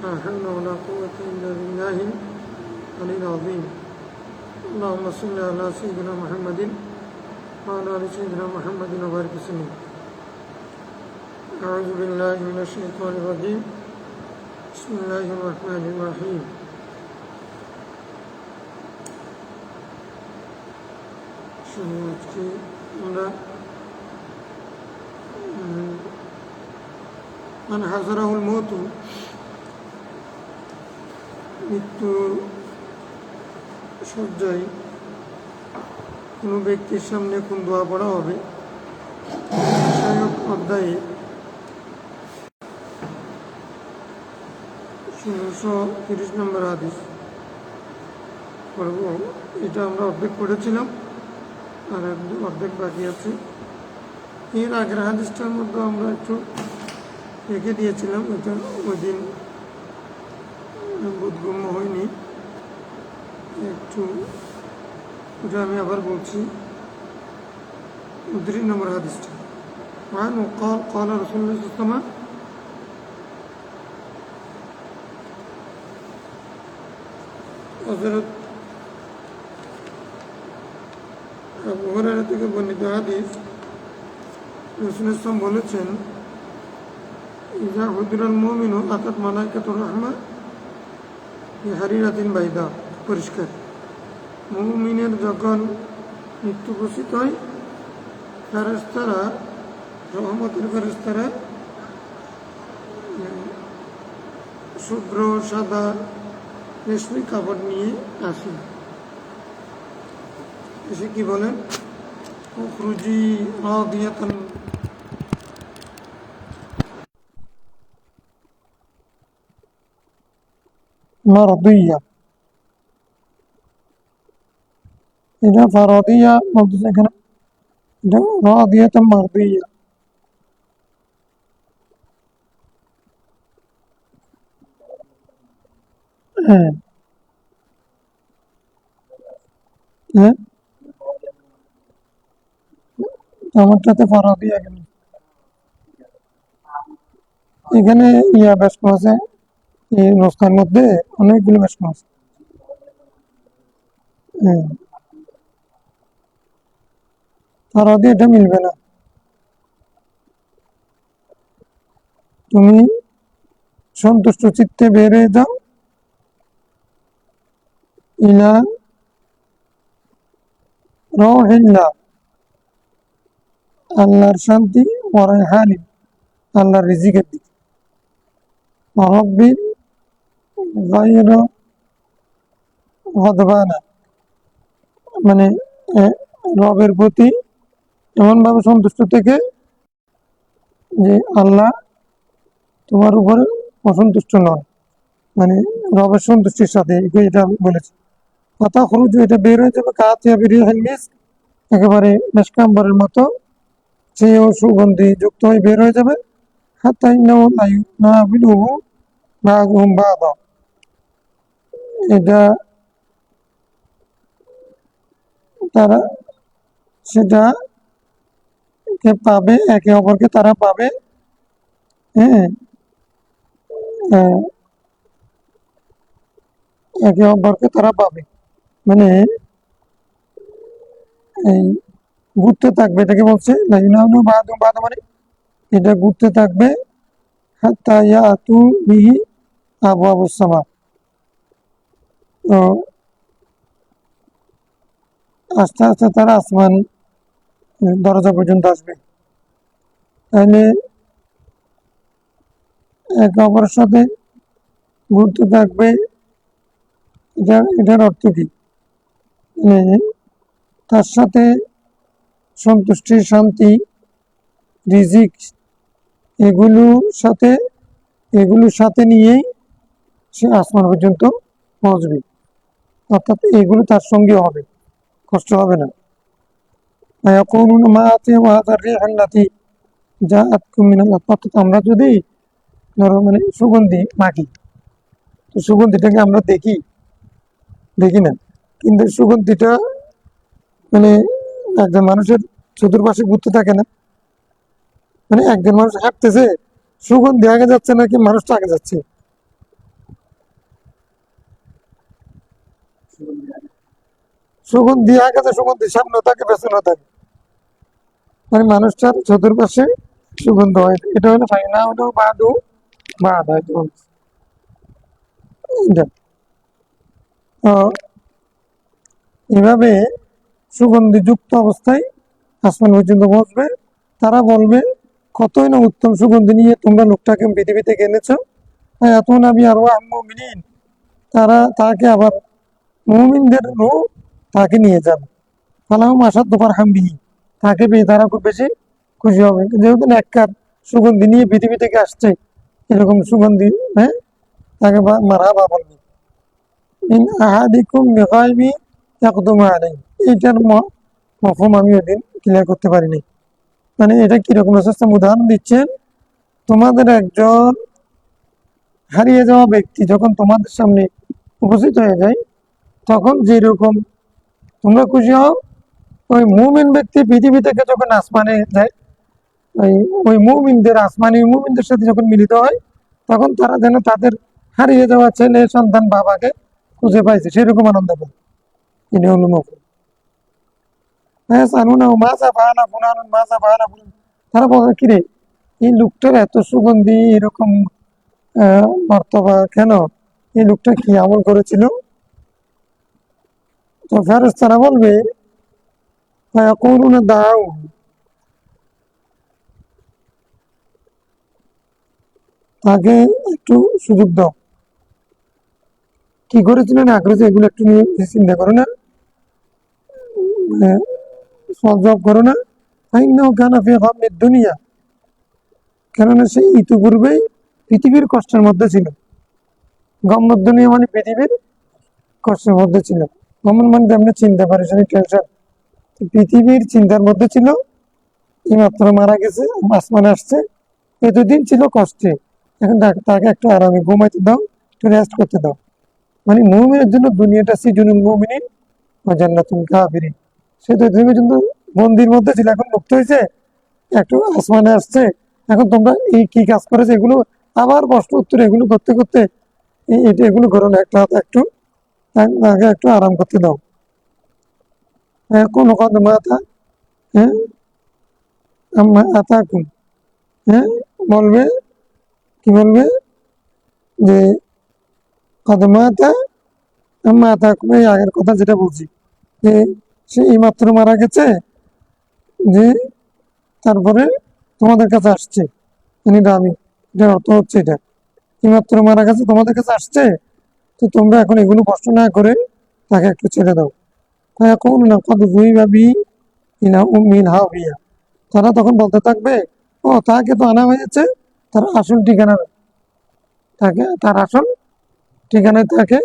لا حول ولا قوة إلا بالله العلي العظيم. اللهم صل على سيدنا محمد وعلى آل سيدنا محمد وبارك وسلم. أعوذ بالله من الشيطان الرجيم. بسم الله الرحمن الرحيم. আমরা মান হাজারাহুল মউত, মৃত্যুর শয্যায় কোনো ব্যক্তির সামনে কোন দোয়া পড়া হবে বিষয়ক অধ্যায়ে 1630 নম্বর হাদিস পড়ব। এটা আমরা অর্ধেক পড়েছিলাম, আর অর্ধেক বাকি আছে। এর আগের হাদিসটার মধ্যে আমরা একটু রেখে দিয়েছিলাম, এটা ওই দিন বোধগম্য হয়নি, একটু ওটা আমি আবার বলছি। 29 নম্বর হাদিসটা قال رسول الله صلى الله عليه وسلم হযরত আবু হুরায়রা থেকে বর্ণিত হাদিস, রাসূলুল্লাহ সাল্লাল্লাহু আলাইহি ওয়াসাল্লাম বলেছেন, ইযা হুদিরাল মুমিনু আতাত মালাইকাতুর রাহমা বিহারিরাতিন বাইদা, পরিষ্কার। মুমিনের যখন মৃত্যু উপস্থিত হয়, ফেরেশতারা, রহমতের ফেরেশতারা শুভ্র সাদা রেশমি কাপড় নিয়ে আসেন। এসে কি বলেন, উখরুজি রাদিয়াতান, মারদিয়া। এটা ফারদিয়া বলতেছে এখানে, এটা রাদিয়াতান মারদিয়া। হ্যাঁ হ্যাঁ, আমারটাতে ফারদিয়া কেন? এখানে বেশ আছে, এই নস্কার মধ্যে অনেকগুলো বেশ আছে। হ্যাঁ, ফারদিয়া এটা মিলবে না। তুমি সন্তুষ্ট চিত্তে বের হয়ে যাও, ইলা রহিল্লাহ, আল্লাহর শান্তি, ওয়ারাইহানি, আল্লাহর রিজিকের দিকে, রব্বিল গায়র গদবানা, মানে রবের প্রতি এমনভাবে সন্তুষ্ট থেকে যে আল্লাহ তোমার উপরে অসন্তুষ্ট নয়, মানে রবের সন্তুষ্টির সাথে, এটা বলেছে। কথা খরচ, এটা বের হয়ে যাবে কাতিয়া বেরিয়ে হেলমিস, একেবারে মেশকাম্বরের মতো সেও সুগন্ধি যুক্ত হয়ে বের হয়ে যাবে। হাত্তা ইন্নাহু লা ইউনাবিলুহু বা'দুহুম বা'দা, এটা তারা সেটা কে পাবে, একে অপরকে তারা পাবে। হ্যাঁ, একে অপরকে তারা পাবে, মানে এই ঘুরতে থাকবে, এটাকে বলছে লাইনানু বাদু বাদা, মানে এটা ঘুরতে থাকবে। হাত্তা ইয়াতু বিহি আবওয়াবুস সামা, তো আস্তে আস্তে তারা আসমান দরজা পর্যন্ত আসবে। তাহলে একে অপরের সাথে ঘুরতে থাকবে, এটার অর্থ কি? তার সাথে সন্তুষ্টি, শান্তি, রিজিক, এগুলোর সাথে নিয়েই সে আসমান পর্যন্ত পৌঁছবে, অর্থাৎ এগুলো তার সঙ্গে হবে, কষ্ট হবে না। অর্থাৎ আমরা যদি ধরো মানে সুগন্ধি মাখি, তো সুগন্ধিটাকে আমরা দেখি না, কিন্তু সুগন্ধিটা মানে একজন মানুষের চতুর্পাশে ঘুরতে থাকে না, মানে একজন মানুষ হাঁটতেছে, সুগন্ধি আগে যাচ্ছে নাকি মানুষটা আগে যাচ্ছে? সুগন্ধি আকাশে সুগন্ধি সামনে থাকে পেছনে থাকে, মানে মানুষটার চতুর্পাশে সুগন্ধ হয়, এটা হলো ফাইনা হলো বাদু বাদ হয়তো এটা। তো এভাবে সুগন্ধিযুক্ত অবস্থায় আসমান পর্যন্ত বসবে, তারা বলবে কতই না উত্তম সুগন্ধি নিয়ে তোমরা লোকটাকে পৃথিবী থেকে এনেছো। এত নাবি আরো মুমিনিন, তারা তাকে আবার মুমিনদের রূহ তাকে নিয়ে যান। ফালাহুম আসাদ্দু ফারহাম বিহি, তাকে পেয়ে তারা খুব বেশি খুশি হবে, যেহেতু নেককার সুগন্ধি নিয়ে পৃথিবী থেকে আসছে, এরকম সুগন্ধি, হ্যাঁ, তাকে মারহাবা বলবে। মিন আহাদিকুম বিগাইবি ইয়াকদুমু আলাইহি, এইটার মফহুম আমি ওদিন ক্লিয়ার করতে পারিনি। মানে এটা কিরকম সিস্টেম উদাহরণ দিচ্ছেন, তোমাদের একজন হারিয়ে যাওয়া ব্যক্তি যখন তোমাদের সামনে উপস্থিত হয়ে যায়, তখন যেরকম তোমরা খুশি হও, ওই মুমিন ব্যক্তি পৃথিবী থেকে যখন আসমানে যায়, ওই ওই মুমিনদের আসমানি মুমিনদের সাথে যখন মিলিত হয়, তখন তারা যেন তাদের হারিয়ে যাওয়া ছেলে সন্তান বাবাকে খুঁজে পাইছে সেরকম আনন্দ পায়। এটা হলো মফহুম। হ্যাঁ, জানুনা মাজা ফাআলা ফুলানুন মাজা ফাআলা ফুলান, তারা বলে কিরে এই লোকটার এত সুগন্ধি এরকম মর্তবা কেন, এই লোকটা কি আমল করেছিল? তো ফেরেশতারা বলবে ফায়াকুলুনা দাউ, তাকে একটু সুযোগ দাও, কি করেছিল না করেছে এগুলো একটু নিয়ে চিন্তা করো না, সলভ করো না। ফাইন্নাহু কানা ফি গাম্মিদ দুনিয়া, কেননা সে ইতিপূর্বেই পৃথিবীর কষ্টের মধ্যে ছিল। গম্মদ দুনিয়া মানে পৃথিবীর কষ্টের মধ্যে ছিল। গমন মানে তেমনি চিন্তা পারেশানি টেনশন, পৃথিবীর চিন্তার মধ্যে ছিল। এইমাত্র মারা গেছে, আসমানে আসছে, এতদিন ছিল কষ্টে, এখন তাকে একটু আরামে ঘুমাইতে দাও, একটু রেস্ট করতে দাও। মানে মুমিনের জন্য দুনিয়াটা সিজনুল মুমিনিন ওয়া জান্নাতুল কাফিরিন। সে তো তুমি কিন্তু বন্দির মধ্যে ছিল, এখন মুক্ত হয়েছে, একটু আসমানে আসছে, এখন তোমরা এই কি কাজ করেছে এগুলো আবার প্রশ্ন উত্তর এগুলো করতে করতে এটা এগুলো করো না, একটা একটু তাকে একটু আরাম করতে দাও। কোন কদমাতা, হ্যাঁ, আম্মা আতাকুম, হ্যাঁ, বলবে, কি বলবে যে কদমাতা আম্মা আতাকুম, এই আগের কথা যেটা বলছি যে সে এইমাত্র মারা গেছে, যে তারপরে তোমাদের কাছে আসছে, মানে আমি, এটার অর্থ হচ্ছে এটা, এইমাত্র মারা গেছে তোমাদের কাছে আসছে, তো তোমরা এখন এগুলো কষ্ট না করে তাকে একটু ছেড়ে দাও। এখন না কত দুই ভাবি ইলা উম্মিল হাবিয়া, তারা তখন বলতে থাকবে, ও তাকে তো আনা হয়েছে তার আসল ঠিকানা, তাকে তার আসল ঠিকানায় তাকে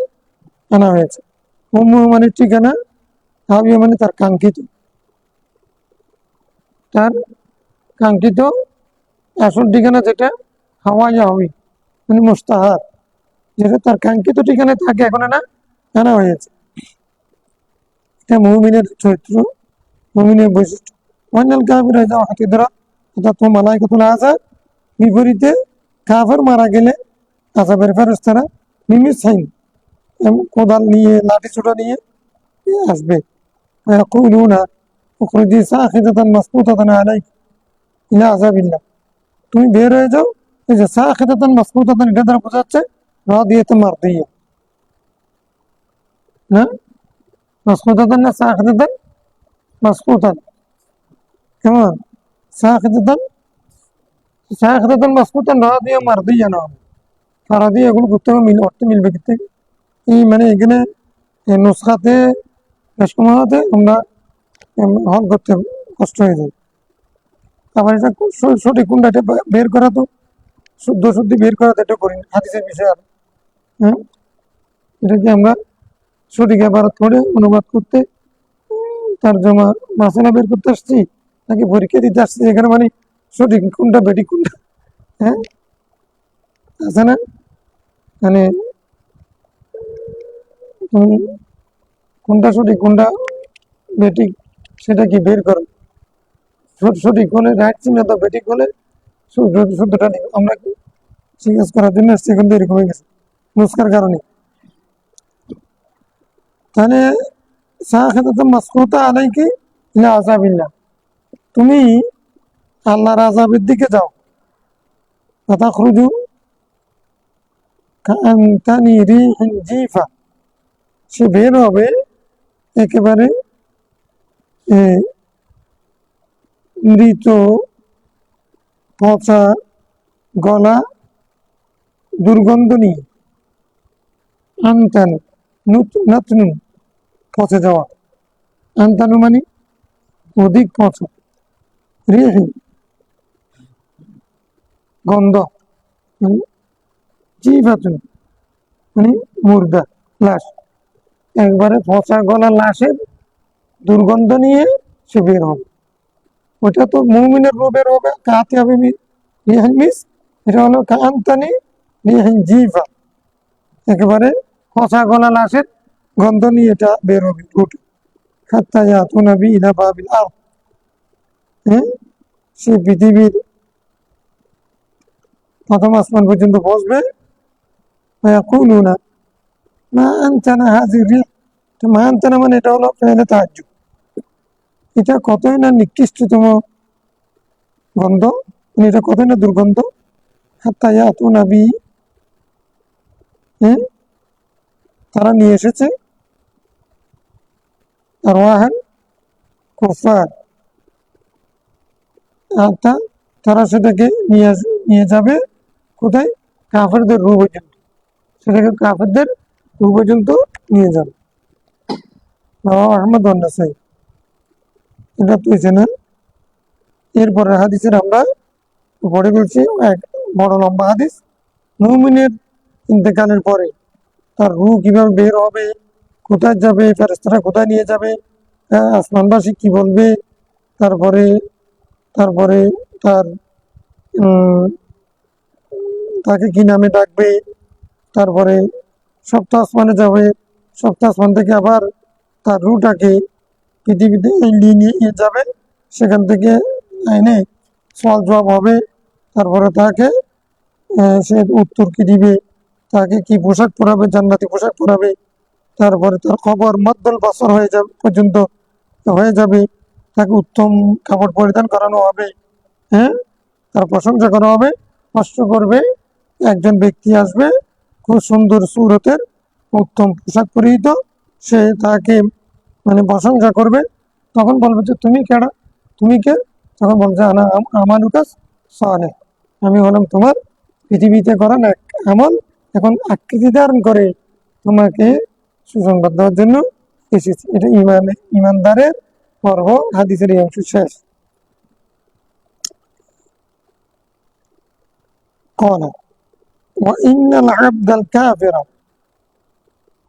আনা হয়েছে। উম্মু মানে ঠিকানা, হাবিয়া মানে তার কাঙ্ক্ষিত, তার কাঙ্ক্ষিত আসল ঠিকানা যেটা হাওয়াইয়া হবি, মানে মুস্তাহার, যেটা তার কাঙ্ক্ষিত ঠিকানায় তাকে এখন আনা হয়েছে। এটা মুমিনের চরিত্র, মুমিনের বৈশিষ্ট্য। অন্যাল কাফির হয়ে যাওয়া হাতিদরা, অর্থাৎ মালাইকাতুল আযাব, বিপরীতে কাফের মারা গেলে আযাবের ফেরেশতারা মিমিস সাইন, কোদাল নিয়ে লাঠি ছোটা নিয়ে আসবে। ইয়াকুলুনা উখরিজি সাখিতাতান মাসকুতাতান আলাইক ইলা আযাবিল্লাহ, তুমি বের হয়ে যাও। এই যে সাখিতাতান মাসকুতাতান, এটা দ্বারা বোঝাচ্ছে রাদিয়াতুন মারদিয়া, না মাসকুতাতান না সাখিতাতান, মাসকুতান, কেমন সাখিতাতান, সাখিতাতান মাসকুতান রাদিয়া মারদিয়া না, রাদিয়া এগুলো করতে মিল অর্থ মিলবে কিন্তু এই মানে এখানে নুসখাতে সময়তে আমরা হল করতে কষ্ট হয়ে যায়। আবার এটা সঠিক কোনটা এটা বের করা, তো শুদ্ধ শুদ্ধি বের করা তো এটা করি না হাদিসের বিষয় আর, হ্যাঁ, এটা কি আমরা সঠিক আবার থোড়ে অনুবাদ করতে তরজমা মাসালা বের করতে আসছি, নাকি পরীক্ষা দিতে আসছি, এখানে মানে সঠিক কোনটা বেঠিক কোনটা, হ্যাঁ, আছে না, মানে কোনটা সঠিক কোনটা বেঠিক সেটা কি বের করো, সঠিক হলে রাইট চিহ্ন তো, বেঠিক হলে শুদ্ধটা নেই। আমরা কি জিজ্ঞেস করার জন্য আসছি, এখন তো এরকম হয়ে গেছে নুস্কার কারণে। তাহলে সাখিতাতুন মাসকুতা আলাইকি ইলা আযাবিল্লাহ, তুমি আল্লাহর আযাবের দিকে যাও। ফাতাখরুজু কাআনতানি রিহিন জিফা, সে বের হবে একেবারে মৃত, পচা, গলা, দুর্গন্ধ নিয়ে। আনতানু নাতনু, পচে যাওয়া। আনতানু মানে অধিক পচা, রিহিন গন্ধ, জিফাতুন মানে মুর্দা, লাশ। একবারে পচা গলা লাশের দুর্গন্ধ নিয়ে সে বের হবে। ওটা তো মুমিনের রূপের হবে, কাতে হবে রিহিন মিস, এটা হলো কাআনতানি রিহিন জিফা, একেবারে পচা গলা লাশের গন্ধ নিয়ে এটা বের হবে রুটে। হাত্তা ইয়াতুনা বি ইলা বাবিল আরদ, সে পৃথিবীর প্রথম আসমান পর্যন্ত পৌঁছবে। ফায়াকুলুনা মা আনতানা হাযিহি রিহ, তো মা আনতানা মানে এটা হলো ফেলে তাজ্জুব, এটা কতই না নিকৃষ্টতম গন্ধ, মানে এটা কতই না দুর্গন্ধ। হাত্তা ইয়াতুনা বি, তারা নিয়ে এসেছে আরওয়াহাল কুফার, তারা সেটাকে নিয়ে যাবে কোথায়? কাফেরদের রূহ পর্যন্ত, সেটাকে কাফেরদের রূহ পর্যন্ত নিয়ে যাবে। আহমদ নাসাই, এটা তুইছে না। এরপরে হাদিসের আমরা পড়ে বলছি এক বড় লম্বা হাদিস। মুমিনের ইন্তেকালের পরে তার রূহ কিভাবে বের হবে, কোথায় যাবে, ফেরেশতারা কোথায় নিয়ে যাবে, আসমানবাসী কি বলবে, তারপরে তারপরে তার তাকে কি নামে ডাকবে, তারপরে সপ্তাহ আসমানে যাবে, সপ্তাহ আসমান থেকে আবার তার রুটাকে পৃথিবীতে নিয়ে যাবে, সেখান থেকে এনে সওয়াল জবাব হবে। তারপরে তাকে সে উত্তর কি দিবে, তাকে কি পোশাক পরাবে, জান্নাতি পোশাক পরাবে। তারপরে তার খবর মদ্দল বছর হয়ে যাবে পর্যন্ত হয়ে যাবে, তাকে উত্তম কাপড় পরিধান করানো হবে, তার প্রশংসা করা হবে। কষ্ট করবে একজন ব্যক্তি আসবে খুব সুন্দর সুরতের, উত্তম পোশাক পরিহিত, সে তাকে মানে প্রশংসা করবে। তখন বলবে যে তুমি কেডা, তুমি কে? তখন বলছে আনা আমালুকাস সালেহ, আমি হলাম তোমার পৃথিবীতে করা এক আমল, এখন আকৃতি ধারণ করে তোমাকে সুসংবাদ দেওয়ার জন্য এসেছি। এটা ইমানদারের পর্ব, হাদিসের এই অংশ শেষ। قال وإن العبد الكافر,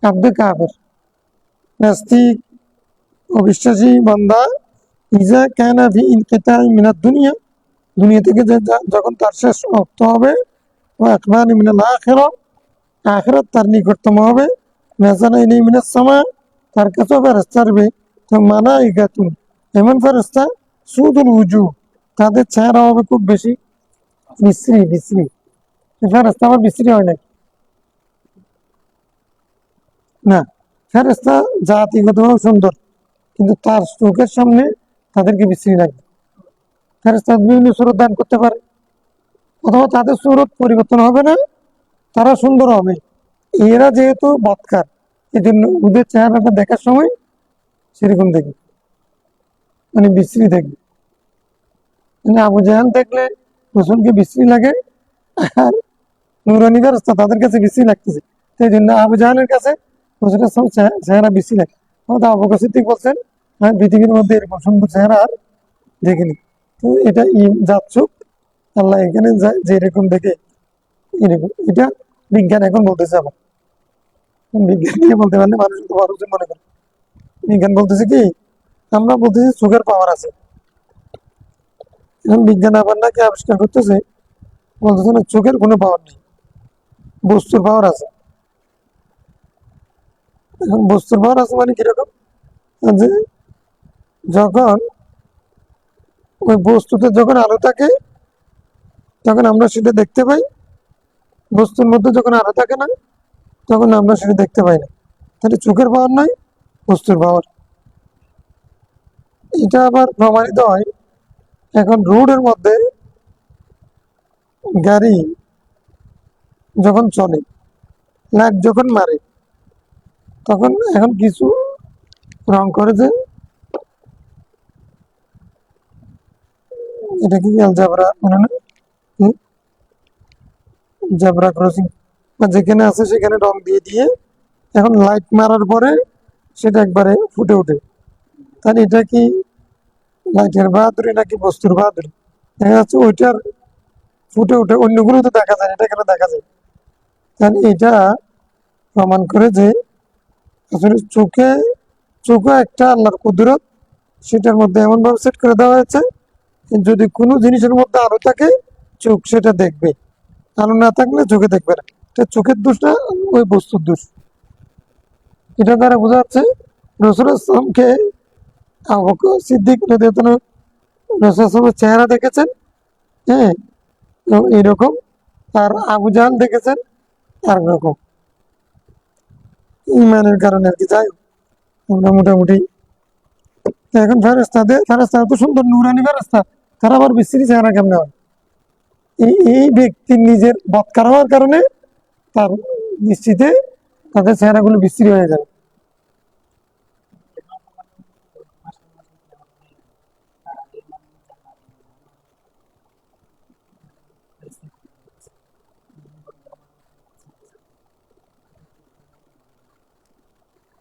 عبد কাফের নাস্তিক অবিশ্বাসী বান্দা, ইজা কানা ফি ইনকিতাই মিনাদ দুনিয়া, দুনিয়া থেকে যখন তার শেষ রক্ত হবে, ও আকবারি মিনাল আখিরাহ, আখিরাত তার নিকটতম হবে, নাযালা ইলাইহি মিনাস সামা, তার কাছে ফেরেশতা আসবে, তো মালাইকাতুন, এমন ফেরেশতা, সুদুল উজুহ, তাদের চেহারা হবে খুব বেশি বিশ্রী বিশ্রী। ফেরেশতা আবার বিশ্রী হয় নাকি? না, ফেরেশতা জাতিগতভাবে সুন্দর, কিন্তু তার চোখের সামনে তাদেরকে বিশ্রী লাগবে। ফেরেশতা বিভিন্ন সুরত দান করতে পারে, অথবা তাদের সুরত পরিবর্তন হবে না, তারা সুন্দর হবে। এরা যেহেতু বৎকার, এই জন্য ওদের চেহারাটা দেখার সময় সেরকম দেখবে, মানে বিশ্রী দেখবে। মানে আবু জাহাল দেখলে রসুলকে বিশ্রী লাগে, আর নুরানি ফেরেশতা তাদের কাছে বিশ্রী লাগতেছে, সেই জন্য আবু জাহালের কাছে রসুলের চেহারা বিশ্রী লাগে। আবু বকর সিদ্দিক বলছেন, আমি পৃথিবীর মধ্যে এরকম সুন্দর চেহারা আর দেখিনি। তো এটা যাচ্ছুক, আল্লাহ এখানে যেরকম দেখে এরকম, এটা বিজ্ঞান এখন বলতেছে। আবার বিজ্ঞান নিয়ে বলতে পারলে মানুষ তো বড় মনে করে। বিজ্ঞান বলতেছে কি, আমরা বলতেছি চোখের পাওয়ার আছে, এখন বিজ্ঞান আবার নাকি আবিষ্কার করতেছে, বলতেছে না চোখের কোনো পাওয়ার নেই, বস্তুর পাওয়ার আছে। এখন বস্তুর পাওয়ার আছে মানে কিরকম, যে যখন ওই বস্তুতে যখন আলো থাকে তখন আমরা সেটা দেখতে পাই, বস্তুর মধ্যে যখন আলো থাকে না তখন আমরা সেটা দেখতে পাই না। তাহলে চোখের পাওয়ার নাই, বস্তুর পাওয়ার। এটা আবার প্রমাণিত হয় এখন রোডের মধ্যে গাড়ি যখন চলে, লাইট যখন মারে, তখন এখন কিছু রং করে যে এটা কি জেব্রা মানে না, জেব্রা ক্রসিং বা যেখানে আছে সেখানে রং দিয়ে দিয়ে এখন লাইট মারার পরে সেটা একবারে ফুটে ওঠে। তাহলে এটা কি লাইটের বাহাদুরি নাকি বস্তুর বাহাদুরি? দেখা যাচ্ছে ওইটার ফুটে ওঠে, অন্যগুলো তো দেখা যায়, এটা কেন দেখা যায়? তাহলে এটা প্রমাণ করে যে আসলে চোখে একটা আল্লাহর কুদরত, সেটার মধ্যে এমন ভাবে সেট করে দেওয়া হয়েছে যদি কোনো জিনিসের মধ্যে আলো থাকে চোখ সেটা দেখবে, আলো না থাকলে চোখে দেখবে না। এটা চোখের দোষ না, ওই বস্তুর দোষ। এটা দ্বারা বোঝা যাচ্ছে রসুল ইসলামকে আবু বকর সিদ্দিক রাদিয়াল্লাহু আনহু রসুল ইসলামের চেহারা দেখেছেন, হ্যাঁ, এবং এইরকম। আর আবু জাহাল দেখেছেন আর রকম, ইমানের কারণে আর কি। যাই হোক, আমরা মোটামুটি এখন ফেরেস্তা তো সুন্দর নুরানি ফেরেস্তা, তারা আবার বিশ্রী চেহারা কেমনে হয়? এই ব্যক্তির নিজের বৎকার হওয়ার কারণে তার দৃষ্টিতে তাদের চেহারাগুলো বিশ্রী হয়ে যাবে।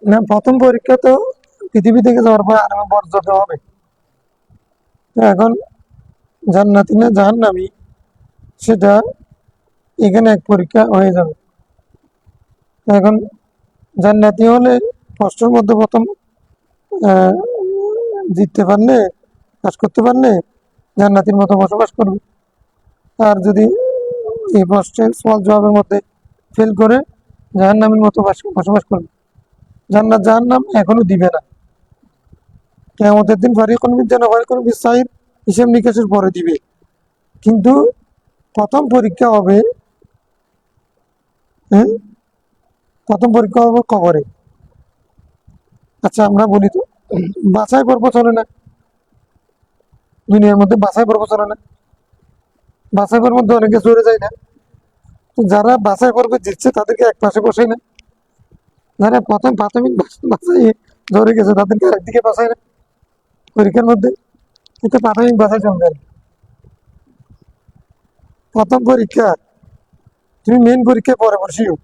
না, প্রথম পরীক্ষা তো পৃথিবী থেকে যাওয়ার পর আরামে বর্জতে হবে। তো এখন জান্নাতি না জাহান্নামী সেটা এখানে এক পরীক্ষা হয়ে যাবে। তো এখন জান্নাতি হলে কষ্টের মধ্যে প্রথম আহ, জিততে পারলে, পাস করতে পারলে জান্নাতির মতো বসবাস করবে। আর যদি এই প্রশ্নের সওয়াল জবাবের মধ্যে ফেল করে জাহান্নামের মতো বসবাস করবে। জান্নাত জাহান্নাম এখনো দিবে না, কিয়ামতের দিন ফারিকুন ফিল জান্নাহ ফারিকুন ফিস সাইর হিসাব নিকাশের পরে দিবে। কিন্তু প্রথম পরীক্ষা হবে, হ্যাঁ, প্রথম পরীক্ষা হবে কবরে। আচ্ছা আমরা বলি তো, বাছাই পর্ব চলে না দুনিয়ার মধ্যে? বাছাই পর্ব চলে না? বাছাই পর্বের মধ্যে অনেকে চলে যায় না? তো যারা বাছাই পর্বে জিতছে তাদেরকে এক পাশে বসায় না? যারা প্রথম প্রাথমিক বাছাই ধরে গেছে তাদেরকে আরেকদিকে বাছায় না পরীক্ষার মধ্যে? কিন্তু প্রাথমিক বাছাই চলবে আর কি। প্রথম পরীক্ষা, তুমি মেন পরীক্ষায় পরে বসিও,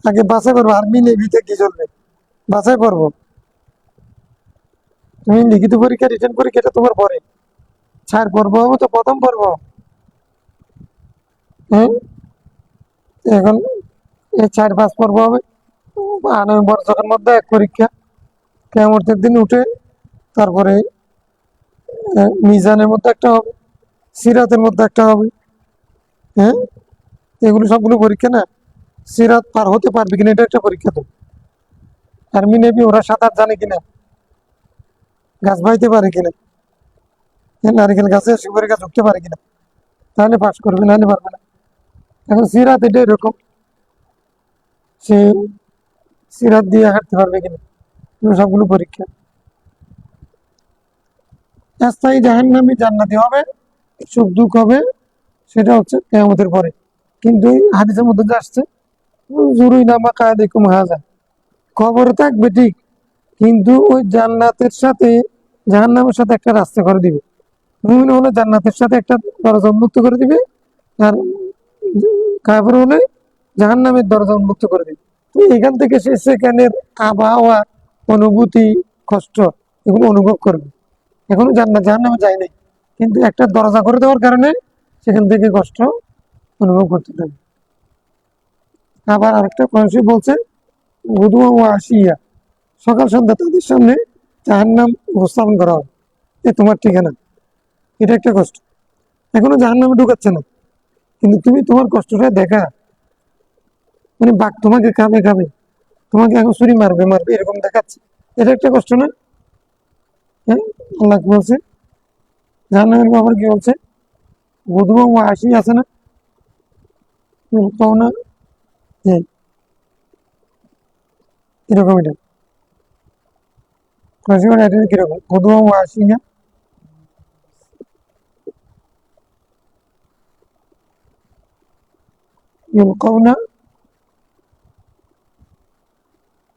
আগে বাছাই পর্ব। আর্মি নেভিতে কি চলবে? বাছাই পর্ব। তুমি লিখিত পরীক্ষা রিটেন পরীক্ষাটা তোমার পরে, 4 পর্ব হবে তো প্রথম পর্ব। হ্যাঁ, এখন এই 4-5 পর্ব হবে। নভেম্বর যখন মধ্যে এক পরীক্ষা, কিয়ামতের দিন উঠে তারপরে মিজানের মধ্যে একটা হবে, সিরাতের মধ্যে একটা হবে। হ্যাঁ, এগুলো সবগুলো পরীক্ষা না? সিরাত পার হতে পারবে কিনা এটা একটা পরীক্ষা। তো আর্মি নেভি ওরা সাঁতার জানে কিনা, গাছ বাইতে পারে কিনা, নারিকেল গাছে সুপারি গাছ উঠতে পারে কিনা, তাহলে পাস করবে, নাহলে পারবে না। এখন সিরাত এটা এরকম, সে সিরাত দিয়ে হাঁটতে পারবে কিনা, এগুলো সবগুলো পরীক্ষা। স্থায়ী জাহান্নামী জান্নাতি হবে, সুখ দুঃখ হবে, সেটা হচ্ছে কিয়ামতের পরে। কিন্তু এই হাদিসের মধ্যে যে আসছে জুরুই নামা কায়াদিকুম হাযা, খবরে থাকবে ঠিক, কিন্তু ওই জান্নাতের সাথে জাহান্নামের সাথে একটা রাস্তা করে দিবে। মুমিন হলে জান্নাতের সাথে একটা দরজা উন্মুক্ত করে দিবে, আর কাফের হলে জাহান্নামের দরজা উন্মুক্ত করে দিবে। তো এখান থেকে সে সেখানের আবহাওয়া, অনুভূতি, কষ্ট এগুলো অনুভব করবে। এখনো জান্নাত জাহান্নামে যায় নাই, কিন্তু একটা দরজা করে দেওয়ার কারণে সেখান থেকে কষ্ট অনুভব করতে থাকবে। আবার আরেকটা মানুষ বলছে গুদুয়া ও আসিয়া, সকাল সন্ধ্যা তাদের সামনে জাহান্নাম উপস্থাপন করা হয়, এ তোমার ঠিকানা। এটা একটা কষ্ট, এখনো জাহান্নামে ঢুকাচ্ছে না, কিন্তু তুমি তোমার কষ্টটা দেখা, মানে বাঘ তোমাকে খাবে খাবে, তোমাকে এখন ছুরি মারবে মারবে এরকম দেখাচ্ছে, এটা একটা কষ্ট না? হ্যাঁ, আল্লাহ কি বলছে? জাহান্নামের ব্যাপার কি বলছে? গুদুয়া ও আসি আছে না, পাও না, এরকম এটা। ফাঁসিবানা এটা কিরকম গদুয়া ওয়াসিয়া ইউলকাউনা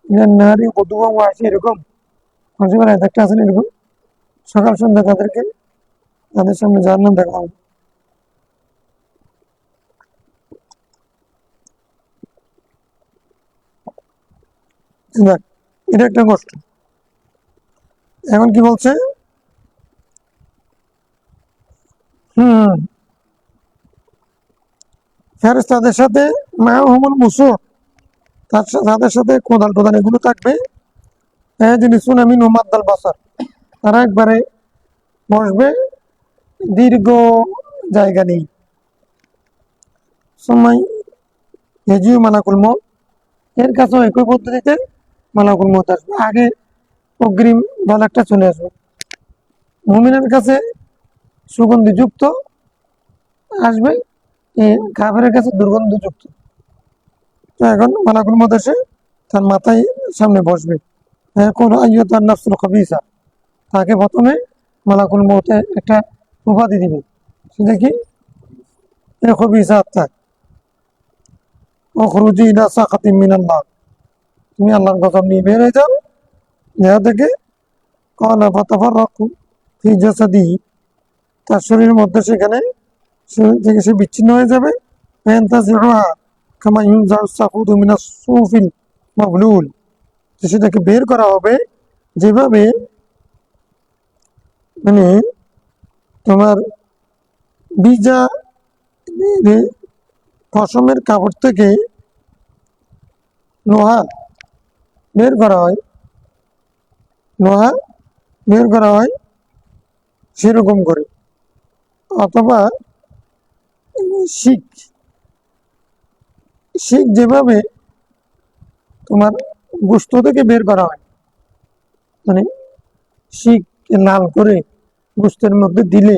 মিনান নারি গদুয়া ওয়াসিয়া এরকম ফাঁসিবানা একটা আছে না এরকম সকাল সন্ধ্যা তাদেরকে তাদের সামনে জাহান্নাম দেখা হবে। যাক, এটা একটা কষ্ট। এখন কি বলছে ফেরেশতাদের সাথে মাহুমুল মুসু তাদের সাথে কোদাল টোদাল এগুলো থাকবে। হ্যাঁ জিনিস আমি নোমাদ্দাল বাসার তারা একবারে বসবে দীর্ঘ জায়গা নেই সময় হেজিও মালাকুল মত এর কাছেও একই পদ্ধতিতে মালাকুল মত আসবে আগে অগ্রিম বল একটা চলে আসবে মুমিনের কাছে সুগন্ধিযুক্ত আসবে কাফেরের কাছে দুর্গন্ধযুক্ত। তো এখন মালাকুল মত এসে তার মাথায় সামনে বসবে কোন আইয়ুহান নাফসুল খাবিসা তাকে প্রথমে মালাকুল মউতে একটা উপাধি দিবে সেটা কি খবিসা আত্মা ওখরুজি ইলা সাখাতিম মিনাল্লাহ তুমি আল্লাহর গজব নিয়ে বের হয়ে যাও ইহা থেকে ক্বালা ফাতাফাররাকু ফি জাসাদিহি তার শরীরের মধ্যে সেখানে থেকে সে বিচ্ছিন্ন হয়ে যাবে ফায়ান্তাজিউহা কামা ইউনজাউ সাকুদু মিনাস সুফিল মাবলুল সেটাকে বের করা হবে যেভাবে মানে তোমার ভিজা পশমের কাপড় থেকে লোহা বের করা হয় লোহা বের করা হয় সেরকম করে অথবা শিখ শিখ যেভাবে তোমার গোস্ত থেকে বের করা হয় মানে শিখ লাল করে গোস্তের মধ্যে দিলে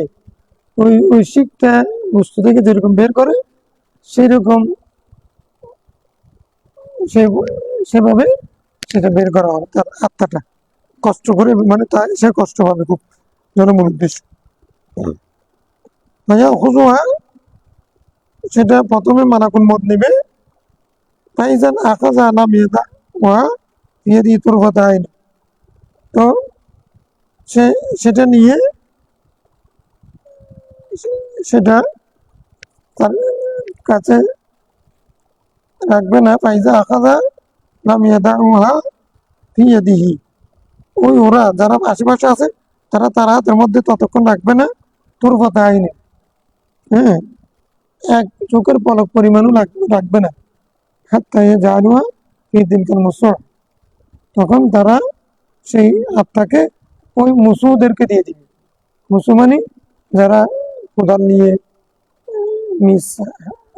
ওই শিখটা গোস্ত থেকে যেরকম বের করে সেরকম সেভাবে সেটা বের করা হবে তার আত্মাটা কষ্ট করে মানে সে কষ্ট পাবে খুব জনমূল উদ্দেশ্য সেটা প্রথমে মালাকুল মত নেবে ফাইজান আখাযা আলা মিয়াদা ওয়া ইয়াদি তুরফাতাইন তো সেটা নিয়ে সেটা তার কাছে রাখবে না ফাইজা আখাযা লাম ইয়াদাউহা ফি ইয়াদিহি ওই ওরা যারা আশেপাশে আছে তার হাতের মধ্যে ততক্ষণ রাখবে না তুরফাতাইন হ্যাঁ এক চোখের পলক পরিমাণও রাখবে না হাত্তা ইয়াজালুহা ফি তিলকাল মুসুহ তখন তারা সেই আত্মাকে ওই মুসুদেরকে দিয়ে দিবে মুসু মানে যারা কোদাল নিয়ে নিজ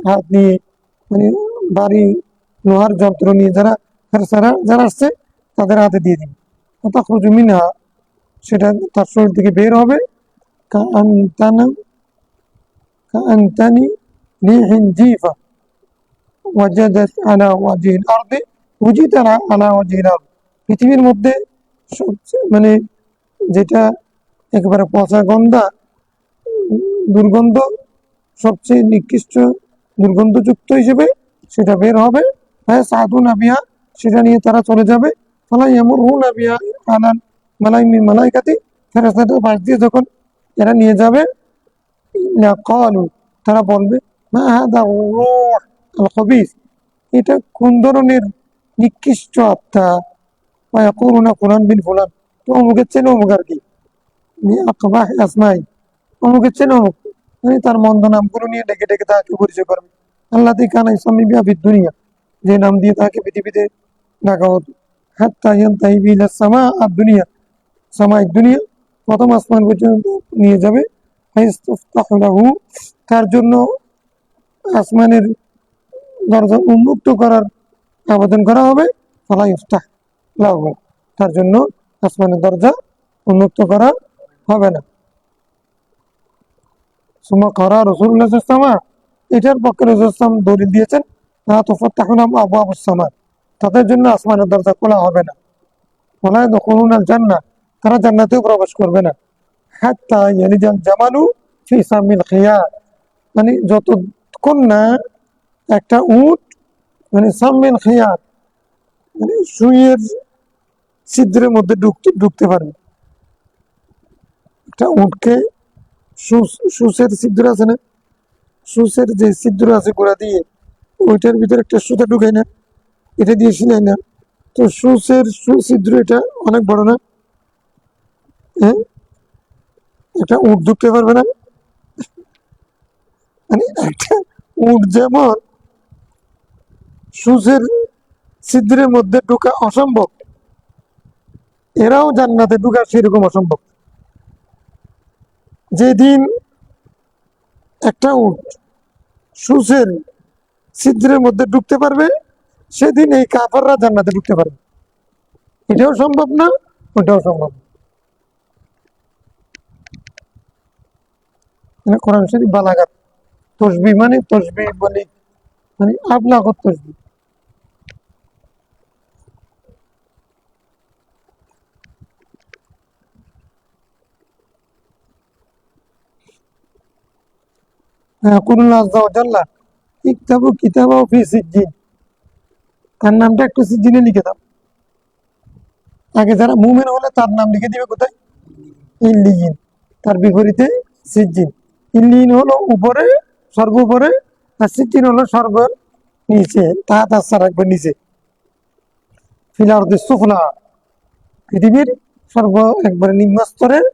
হাত নিয়ে মানে বাড়ি লোহার যন্ত্র নিয়ে যারা আসছে তাদের হাতে দিয়ে দিবে তাখরুজু মিনহা সেটা তার শরীর থেকে বের হবে কাআনতানি রিহিন জিফা ওয়াজাদাত আলা ওয়াজহিল আরদি উজিতারা আলা ওয়াজহিল আরদ পৃথিবীর মধ্যে সবচেয়ে মানে যেটা একেবারে পচা গন্ধা দুর্গন্ধ সবচেয়ে নিকৃষ্ট দুর্গন্ধযুক্ত হিসেবে সেটা বের হবে হ্যাঁ সাধু নাবিয়া সেটা নিয়ে তারা চলে যাবে ফালাই এমন হু নাবিয়া আনান মালাইকাতি ফেরেশতাদের পাশ দিয়ে যখন এরা নিয়ে যাবে ক্বালু তারা বলবে মা হাদা রূহ আল খবিস এটা কোন ধরনের নিকৃষ্ট আত্মা বা ইয়াকুলুনা ফুলান বিন ফুলান তো অমুকের চেনে অমুক আর কি আকবাহ আসমাই অমুকের চেনে অমুক তার মন্দ নামগুলো নিয়ে ডেকে ডেকে তাকে পরিচয় করবে আল্লাহ কানা ইসলামী বিয়া দুনিয়া যে নাম দিয়ে তাকে পৃথিবীতে ডাকা হতো হাত্তা ইয়ানতাহি বিল সামা আর দুনিয়া সামাই দুনিয়া প্রথম আসমান পর্যন্ত নিয়ে যাবে ফাইস্তাফতাহু লাহু তার জন্য আসমানের দরজা উন্মুক্ত করার আবেদন করা হবে ফালা ইফতাহ লাহু তার জন্য আসমানের দরজা উন্মুক্ত করা হবে না সুমা করা রাসূলুল্লাহ সাল্লাল্লাহু আলাইহি ওয়াসাল্লাম এটার পক্ষে রাসূল সাল্লাল্লাহু আলাইহি ওয়াসাল্লাম দলিল দিয়েছেন লা তুফাত্তাহু লাহুম আবওয়াবুস সামা তাদের জন্য আসমানের দরজা খোলা হবে না ওয়ালা ইয়াদখুলুনাল জান্নাহ তারা জান্নাতেও প্রবেশ করবে না। হাত্তা ইয়ালিজাল জামালু ফি সামিল খিয়াত, মানে যতক্ষণ না একটা উট মানে সামিল খিয়াত মানে সুইয়ের ছিদ্রের মধ্যে ঢুকতে পারবে। একটা উটকে সুসের ছিদ্র আছে না, সুসের যে ছিদ্র আছে গোড়া দিয়ে, ওইটার ভিতরে একটা সুতা ঢুকাই না, এটা দিয়ে সিলাই না, তো সুসের ছিদ্র এটা অনেক বড় না, হ্যাঁ, একটা উট ঢুকতে পারবে না। মানে একটা উট যেমন সুসের ছিদ্রের মধ্যে ঢোকা অসম্ভব, এরাও জান্নাতে ঢোকা সেরকম অসম্ভব। যেদিন একটা উট সুসের ছিদ্রের মধ্যে ঢুকতে পারবে, সেদিন এই কাফেররা জান্নাতে ঢুকতে পারবে। এটাও সম্ভব না, ওটাও সম্ভব না। মানে কোরআন শরীফ বালাগাত, তসবিহ মানে তসবিহ বলি, মানে আবলাগত তসবিহ। কুল্লু আযজা ওয়া জাল্লা ইকতাবু কিতাবাহু ফি সিজ্জিন, তার নামটা একটু সিজ্জিনে লিখে দাও। আগে যারা মুমিন হলে তার নাম লিখে দিবে কোথায়? ইল্লিয়িন। তার বিপরীতে সিজ্জিন। ইল্লিয়িন হলো উপরে, সর্ব উপরে, আর সিজ্জিন হলো সর্ব নিচে, তাহাত আসার রাখবে নিচে। ফিল আরদি সুফলা, পৃথিবীর সর্ব একবারে নিম্ন স্তরের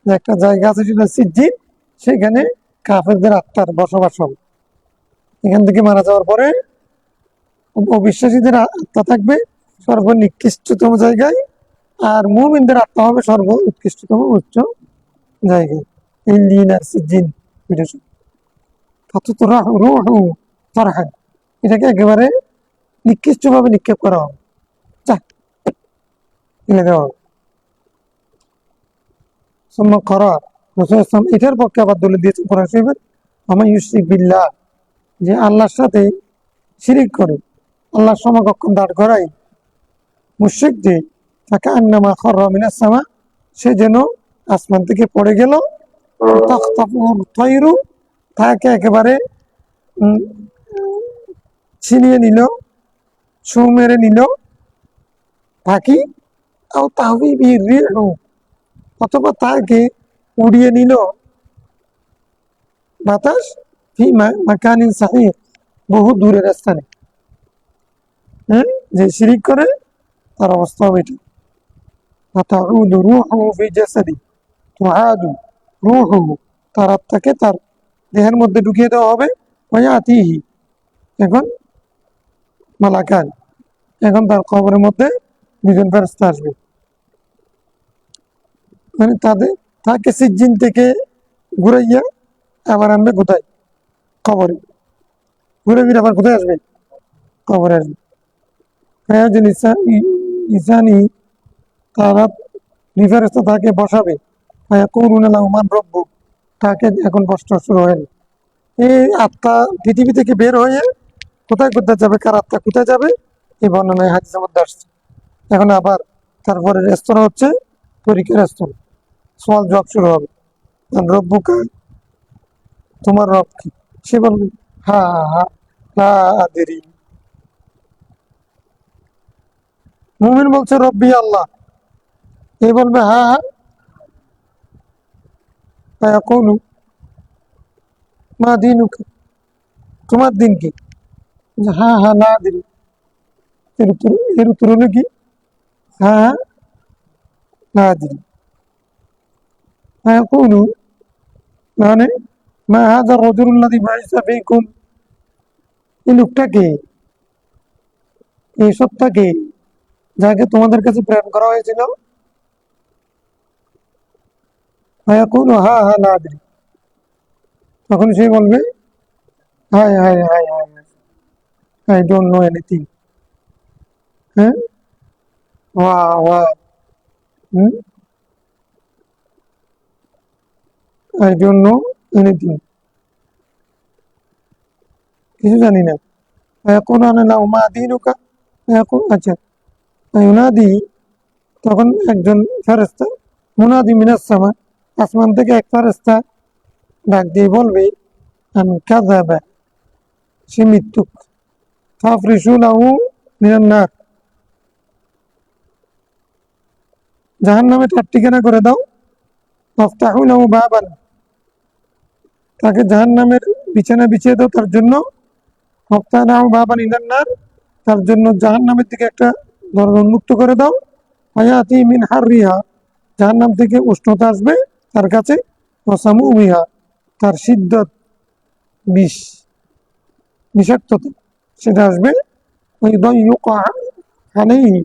যে একটা জায়গা আছে সেটা সিজ্জিন, সেখানে কাফেরদের আত্মার বসবাস হবে। এখান থেকে মারা যাওয়ার পরে অবিশ্বাসীদের আত্মা থাকবে সর্বনিকৃষ্টতম জায়গায়, আর মুমিনদের আত্মা হবে সর্ব উৎকৃষ্টতম উচ্চ জায়গায়। ইল্লিয়িন আর সিজ্জিন রূহু ফারহান, এটাকে একেবারে নিকৃষ্টভাবে নিক্ষেপ করা হবে, যা ফেলে দেওয়া হবে। সুম্মা করা রাসূল সাল্লাল্লাহু আলাইহি ওয়াসাল্লাম এটার পক্ষে আবার দলিল দিয়েছেন কোরআন শরীফের, ওয়া ইউশরিক বিল্লাহ, যে আল্লাহর সাথে শিরিক করে, আল্লাহর সমকক্ষ দাঁড় করাই মুশরিক, যে তাকে আন্নামা খাররা মিনাস সামা, সে যেন আসমান থেকে পড়ে গেল, তাখতাফুল তায়রু, তাকে একেবারে ছিনিয়ে নিল, ছু মেরে নিল পাখি, আও তাহবি বিহির রিহু, অথবা তাকে উড়িয়ে নিল বাতাস, ফি মাকানিন সাহিহ, বহু দূরের স্থানে। হ্যাঁ, যে শিরিক করে তার অবস্থা হবে এটা। ফাতাউদু রূহুহু ফি জাসাদি, তুআদু রূহুহু, তার আত্মাকে তার দেহের মধ্যে ঢুকিয়ে দেওয়া হবে। ওয়ায়াতিহি, এখন মালাকান, এখন তার কবরের মধ্যে দুজন ফেরেশতা আসবে, মানে তাকে সিজ্জিন থেকে ঘুরাইয়া আবার আনবে কোথায়? কবরে। ঘুরে ফিরে আবার কোথায় আসবে? কবরে আসবে। ফায়াজুল ইসানি, তারা দুই ফেরেশতা তাকে বসাবে। ফায়াকুলুনা লাহু মান রাব্বুক, তাকে এখন প্রশ্ন শুরু হয়। এই আত্মা পৃথিবী থেকে বের হয়ে কোথায় কোথায় যাবে, কার আত্মা কোথায় যাবে, এই বর্ণনায় হাদিসের মধ্যে আসছে। এখন আবার তারপরে স্তর হচ্ছে পরীক্ষার স্তর, সওয়াল জবাব শুরু হবে। রব্বুকা, তোমার রব কি? সে বলবে হা হা লা আদরি। মুমিন বলছে রব্বি আল্লাহ, এ বলবে হা হা, ফায়াকুলু মা দীনুকা, তোমার দিন কি? হা হা লা আদরি। এর উত্তর হলো কি? হা হা লা আদরি। ফায়াকুলু, মানে মা হাযা আর-রাজুলু আল্লাযী বু'ইসা ফীকুম, এই লোকটাকে, এই সত্তাকে, যাকে তোমাদের কাছে প্রেরণ করা হয়েছিল। ফায়াকুলু হা হা লা আদরি, তখন সে বলবে high high high high, I don't know anything. হ্যাঁ, ওয়া ওয়া, আই ডোন্ট নো এনিথিং, কিছু জানি না। ফায়াকুলুনা লাহু মা দীনুকা, আচ্ছা, ইউনাদি, তখন একজন ফেরেশতা মুনাদি মিনাস সামা, আসমান থেকে এক ফেরেশতা ডাক দিয়ে বলবে আন কাযাবা, সে মিথ্যুক। ফাফরিশু লাহু মিনান নার, জাহান্নামে তার ঠিকানা করে দাও। ওয়াফতাহু লাহু বাবান, তাকে জাহান্নামের বিছানা বিছিয়ে দাও তার জন্য। ওয়াফতাহু লাহু বাবান ইলান নার, তার জন্য জাহান্নামের দিকে একটা দরজা উন্মুক্ত করে দাও। ফায়াতি মিন হাররিহা, জাহান্নাম থেকে উষ্ণতা আসবে তার কাছে। ওয়াসামুমিহা, তার শিদ্দত, বিষ, বিষাক্ততা সেটা আসবে। ওই দয়ুকা আলাইহি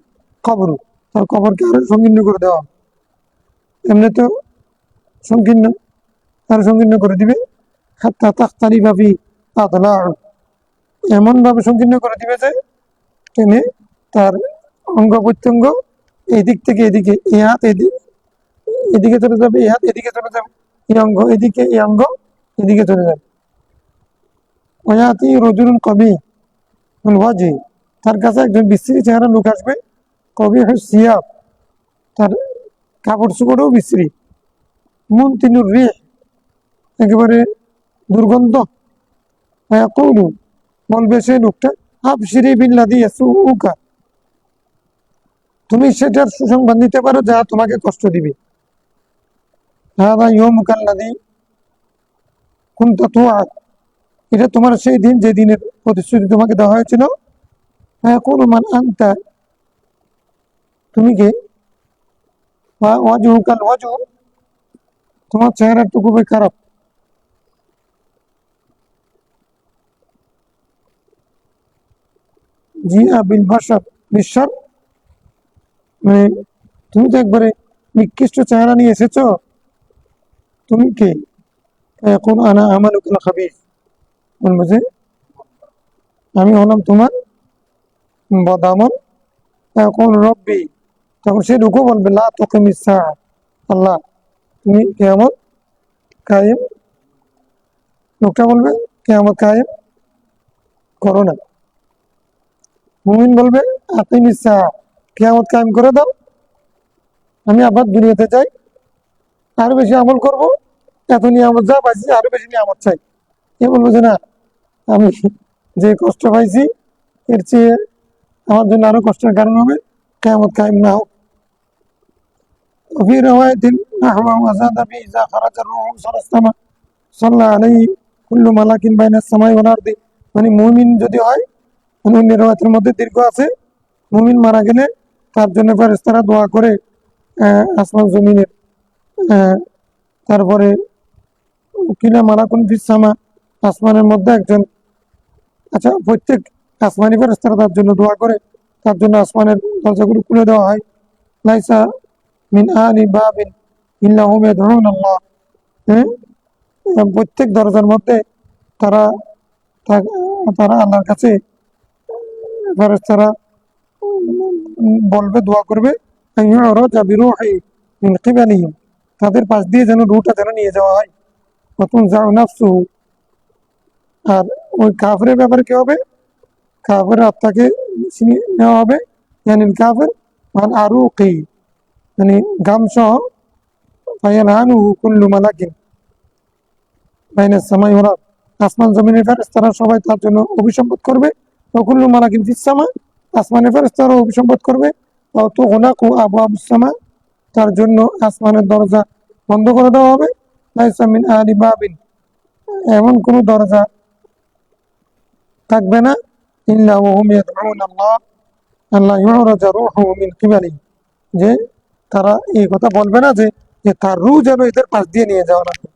কবর, তার কবরকে আরো সংকীর্ণ করে দেওয়া, এমনি তো সংকীর্ণ, আরো সংকীর্ণ করে দিবে। হাত্তা তাখতালিফা ফি আদলাউ, এমন ভাবে সংকীর্ণ করে দিবে যে টেনে তার অঙ্গ প্রত্যঙ্গ এই দিক থেকে এদিকে, এই হাত এদিকে চলে যাবে, এই হাত এদিকে চলে যাবে, এই অঙ্গ এদিকে, এই অঙ্গ এদিকে চলে যাবে। ওয়াতি রজুলুন কবি ওয়াজি, তার কাছে একজন বিশ্রী চেহারা লোক আসবে। কবি সিয়াব, তার কাপড় চোপড়ও বিশ্রী। মুনতিনুর রিহ, একেবারে দুর্গন্ধ। ফায়াকুলু, বলবে সেই লোকটা আবশিরি বিল্লাযী ইয়াসুউকা, তুমি সেটার সুসংবাদ নিতে পারো যা তোমাকে কষ্ট দিবে। হাযা ইয়াউমুকাল্লাযী কুনতা তুআদ, এটা তোমার সেই দিন যে দিনের প্রতিশ্রুতি তোমাকে দেওয়া হয়েছিল। ফায়াকুলু মান আনতা, তুমি কে? ওয়াজহুকাল ওয়াজহু, তোমার চেহারাটা খুবই খারাপ। জি আবিল বাশার বিশ্বর, মানে তুমি তো একবারে নিকৃষ্ট চেহারা নিয়ে এসেছো, তুমি কে? এখন আনা আমালুকুল খাবিস, বলবো যে আমি হলাম তোমার বদামল। এখন রব্বি, তখন সে লোকও বলবে লা তুকিমিস সাআ, আল্লাহ তুমি কিয়ামত কায়েম, লোকটা বলবে কিয়ামত কায়েম করো না। মুমিন বলবে আকিমিস সাআ, কিয়ামত কায়েম করে দাও, আমি আবার দুনিয়াতে যাই, আরো বেশি আমল করব, এত নিয়ামত যা পাইছি আরো বেশি নিয়ামত চাই। এ বলবো যে না, আমি যে কষ্ট পাইছি এর চেয়ে আমার জন্য আরো কষ্টের কারণ হবে, কিয়ামত কায়েম না হোক। وفي رواية نحوه وزاد به إذا خرج الروح صلى السماء صلى عليه كل ملك بين السماء والأرض, মানে মুমিন যদি হয়, মানে অন্য রওয়ায়াতের মধ্যে দীর্ঘ আছে, মুমিন মারা গেলে তার জন্য ফেরেশতারা দোয়া করে আসমান জমিনের। তারপরে কিলা মালাকুন ফিস সামা, আসমানের মধ্যে একজন, আচ্ছা প্রত্যেক আসমানি ফেরেশতারা তার জন্য দোয়া করে, তার জন্য আসমানের দরজাগুলো খুলে দেওয়া হয়। লাইসা মিন আলি বাবিন ইল্লা হুম ইয়াদউন আল্লাহ, হ্যাঁ, প্রত্যেক দরজার মধ্যে তারা তারা আল্লাহর কাছে ফেরেশতারা বলবে, দোয়া করবে আইয়ুরাজা বিরূহি মিন কিবালিহিম, তাদের পাশ দিয়ে যেন রূহটা যেন নিয়ে যাওয়া হয়। নতুন যাও নাফসুহু, আর ওই কাফেরের ব্যাপারে কি হবে? কাফের আত্মাকে ছিনিয়ে নেওয়া হবে। ইয়ানিল কাফের মান আরুকি, মানে গাম সহ। ফায়ানহানুহু কুল্লু মালাকিন বাইনাস সামাই ওয়াল আরদ, আসমান জমিনের ফেরেশতারা সবাই তার জন্য অভিসম্পাদ করবে। ওয়া কুল্লু মালাকিন ফিস সামা, আসমানের ফেরেশতারা অভিসম্পাদ করবে। ওয়া তুগলাকু আবওয়াবুস সামা, তার জন্য আসমানের দরজা বন্ধ করে দেওয়া হবে। লাইসা মিন আহলি বাবিন, এমন কোন দরজা থাকবে না ইল্লা ওয়া হুম ইয়াদউন আল্লাহ আল্লাহ ইউরাজা রূহুহু মিন কিবালি, যে তারা এই কথা বলবে না যে যে তার রূহ যেন এদের পাশ দিয়ে নিয়ে যাওয়া লাগবে।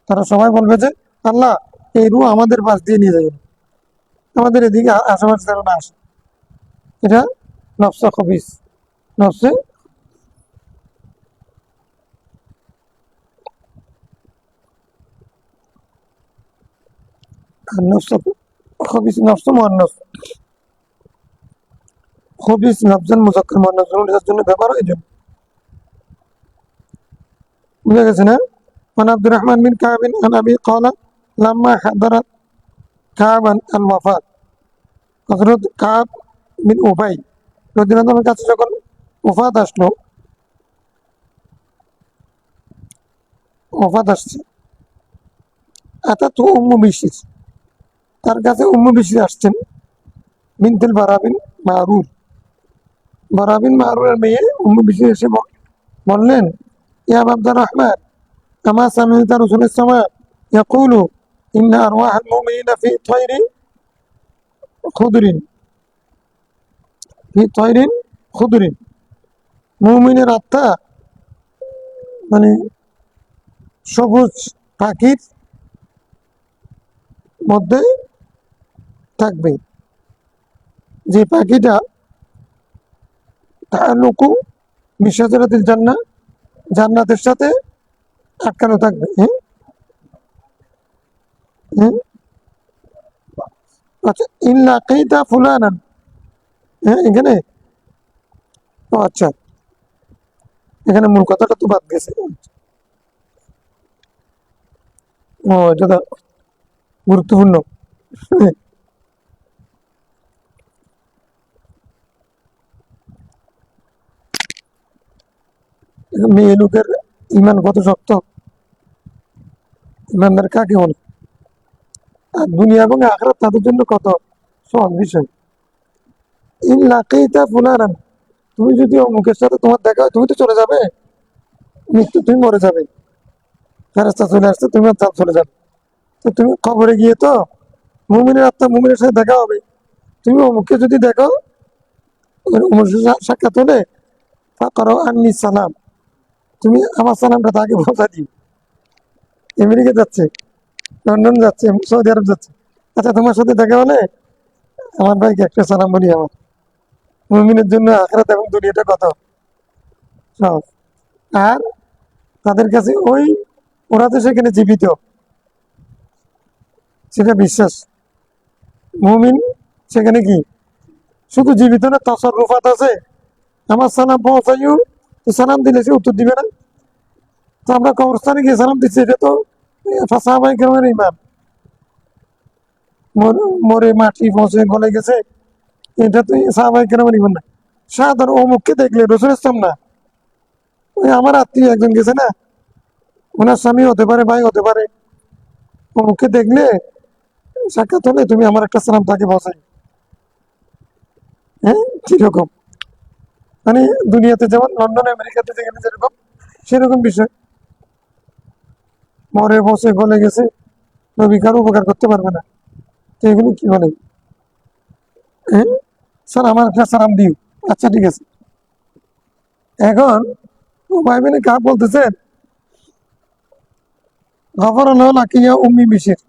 তারা সবাই বলবে যে আল্লাহ এই রূহ আমাদের পাশ দিয়ে নিয়ে যাবে, আমাদের এদিকে আশেপাশে যেন না আসে। এটা নফসে খবিস, নফসে নফসে খবিস, নফসে মুআন্নাস। খবিস লফজান মুযাক্কার মুআন্নাস এটার জন্য ব্যবহার হয়, জন্য বুঝা গেছে না? عن عبد الرحمن بن كعب عن أبي قال لما حضرت كعبا الوفاة, হযরত কাব বিন উবাই রাদিয়াল্লাহু আনহুর কাছে যখন ওফাত আসলো, ওফাত আসছে। আতা তো উম্মু বিশির, তার কাছে উম্মু বিশির আসছেন, বিনতুল বারাবিন মারুর, বারাবিন মারুরের মেয়ে উম্মু বিশির এসে বললেন, ইয়া আব্দুর রহমান, আমা সামি'তা রাসূলুল্লাহ সাল্লাল্লাহু আলাইহি ওয়াসাল্লাম ইয়াকুলু ইন্না আরওয়াহাল মুমিনিনা ফি তায়রিন খুদরিন, ফি তায়রিন খুদরিন, মুমিনের আত্মা মানে সবুজ পাখির মধ্যে থাকবে, যে পাখিটা তাআল্লুকু বিশাজারাতিল জান্নাহ, জান্নাতের সাথে আটকানো থাকবে। হ্যাঁ, হ্যাঁ, আচ্ছা, ইন লাকাইতা ফুলানান, হ্যাঁ এখানে, ও আচ্ছা, এখানে মূল কথাটা তো বাদ গেছে। ও এটা তো গুরুত্বপূর্ণ। মেয়ে লোকের ইমান কত শক্ত, ইমানদার কাকে বলে, আর দুনিয়া এবং আখিরাত তাদের জন্য কত সহজ বিষয়। ইন লাকাইতা ফুলানান, তুমি যদি অমুকের সাথে তোমার দেখা হয়, তুমি তো চলে যাবে, মৃত্যু, তুমি মরে যাবে, ফেরেশতা চলে আসছে, তুমি চলে যাবে। তো তুমি খবরে গিয়ে তো মুমিনের আত্মা মুমিনের সাথে দেখা হবে, তুমি অমুককে যদি দেখো, অমুকের সাথে সাক্ষাৎ হলে ফাকরো আন্নি সালাম, তুমি আমার সালামটা তাকে পৌঁছা দিও। আমেরিকা যাচ্ছে, লন্ডন যাচ্ছে, সৌদি আরব যাচ্ছে, আচ্ছা তোমার সাথে দেখা হলে আমার ভাইকে একটা সালাম বলি। আমার মুমিনের জন্য আখিরাত এবং দুনিয়াটা কত সহজ। আর তাদের কাছে ওই, ওরা তো সেখানে জীবিত, সেটা বিশ্বাস। মুমিন সেখানে কি শুধু জীবিত না, তসররুফাত আছে। আমার সালাম পৌঁছাইও, তো সালাম দিলে সে উত্তর দিবে না। তো আমরা কবরস্থানে গিয়ে সালাম দিচ্ছি, এটা তো সাহাবায়ে কেরামের ইমান। মরে মাটি পৌঁছে গলে গেছে, এটা তো সাহাবায়ে কেরামের ইমান না। সাধারণ অমুককে দেখলে, রসুল ইসলাম না, ওই আমার আত্মীয় একজন গেছে না, ওনার স্বামী হতে পারে, ভাই হতে পারে, অমুককে দেখলে সাক্ষাৎ হলে তুমি আমার একটা সালাম তাকে পৌঁছাই। হ্যাঁ, কিরকম মানে দুনিয়াতে যেমন লন্ডন আমেরিকাতে যেখানে যেরকম, সেরকম বিষয়। মরে বসে গলে গেছে, নবী কারো উপকার করতে পারবে না, তো এগুলো কি বলে? হ্যাঁ, স্যার আমার একটা সালাম দিও, আচ্ছা ঠিক আছে। এখন ভাই বোনে কাপ বলতেছেন, গফর আল্লাহ লাকিয়া উম্মি বিশির,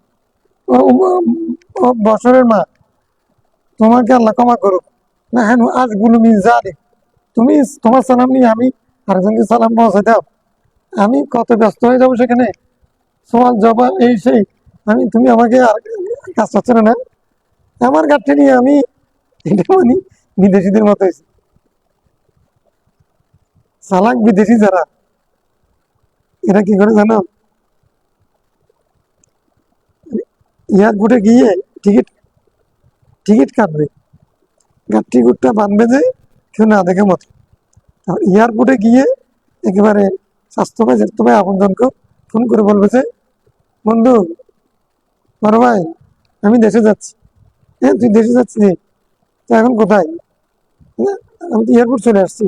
বছরের মা, তোমাকে আল্লাহ ক্ষমা করুক। না হ্যাঁ, আজ গুলো মিস জানি, তুমি তোমার সালাম নিয়ে আমি আরেকজনকে সালাম পৌঁছে দাও, আমি কত ব্যস্ত হয়ে যাবো সেখানে, সওয়াল জবাব এই সেই, আমি তুমি আমাকে আর কাজ করছে না, আমার গাড়ি নিয়ে আমি, এটা মানে বিদেশিদের মতো হয়েছে। চালাক বিদেশি যারা, এরা কি করে জানো, এয়ারপোর্টে গিয়ে টিকিট টিকিট কাটবে, টিকিটটা বাঁধবে যে কেউ না দেখে মতো। এয়ারপোর্টে গিয়ে একেবারে স্বাস্থ্য ভাই স্বাস্থ্য ভাই আপনজনকে ফোন করে বলবে যে, বন্ধু, বড় ভাই, আমি দেশে যাচ্ছি। হ্যাঁ, তুই দেশে যাচ্ছিস, তো এখন কোথায়? "না, আমি তো এয়ারপোর্ট চলে আসছি।"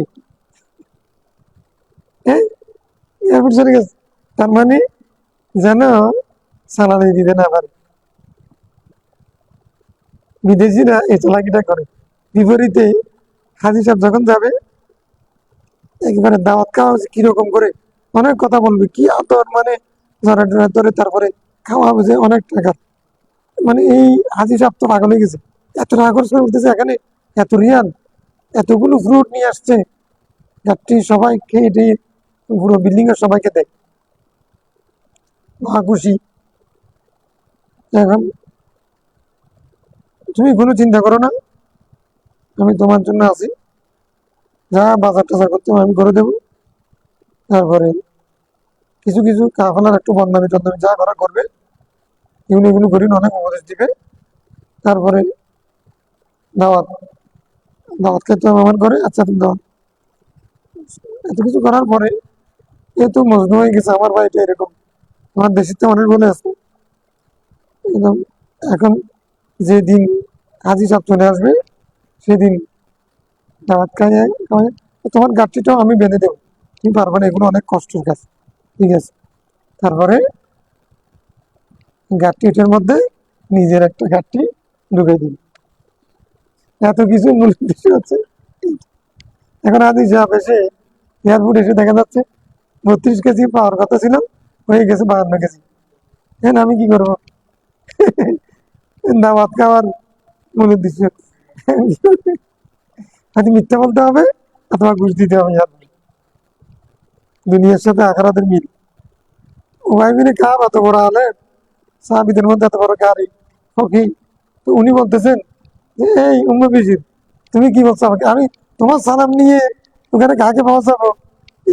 হ্যাঁ, এয়ারপোর্ট চলে গেছে, তার মানে যেন সালামি দিতে না পারে। বিদেশিরা এই চালাকিটা করে। বিপরীতে হাজি সাহেব যখন যাবে, একেবারে দাওয়াত খাওয়া হচ্ছে কিরকম করে, অনেক কথা বলবে, কি আদর, মানে ধরে ধরে ধরে, তারপরে খাওয়া হবে যে অনেক টাকা। মানে এই হাজি সাহেব তো পাগল হয়ে গেছে, এত টাকা খরচ করে উঠতেছে এখানে, এত রিয়াল, এতগুলো ফ্রুট নিয়ে আসছে, যাত্রী সবাই খেয়ে টেয়ে পুরো বিল্ডিং এর সবাইকে দেয়, মহা খুশি। এখন তুমি কোনো চিন্তা করো না, আমি তোমার জন্য আছি, যা বাজার টাজার করতে হবে আমি করে দেবো। তারপরে কিছু কিছু কাফেলার একটু বদনামি টদনামি যা করা করবে, এগুলো এগুলো করি, অনেক উপদেশ দিবে। তারপরে দাওয়াত, দাওয়াত খেতে হবে আমার ঘরে, আচ্ছা তুমি দাওয়াত, এত কিছু করার পরে এ তো মজনু হয়ে গেছে, আমার ভাইটা এরকম, আমার দেশের তো অনেক বলে আছে একদম। এখন যেদিন হাজি সাহেব চলে আসবে সেদিন দাওয়াত খাইয়ে খাওয়াই, তোমার গাছটিটাও আমি বেঁধে দেবো, তুমি পারবে না, এগুলো অনেক কষ্টের কাজ। ঠিক আছে, তারপরে গাঁটটিটার মধ্যে নিজের একটা গাঁটটি ঢুকে দিন। এত কিছু মূল উদ্দেশ্য হচ্ছে। এখন আদি সাহেব এসে এয়ারপোর্ট এসে দেখা যাচ্ছে 32 কেজি পাওয়ার কথা ছিল, হয়ে গেছে 52 কেজি। এখন আমি কি করবো? দাওয়াত খাওয়ার মূল উদ্দেশ্য আজ মিথ্যা বলতে হবে অথবা ঘুষ দিতে হবে। দুনিয়ার সাথে আখেরাতের মিল। উভয় মিলে কার এত বড় হলে সাহাবীদের মধ্যে এত বড় গাড়ি ফকি। তো উনি বলতেছেন যে এই উম্মে বিজির, তুমি কি বলছো আমাকে? আমি তোমার সালাম নিয়ে ওখানে কাকে পৌঁছাবো,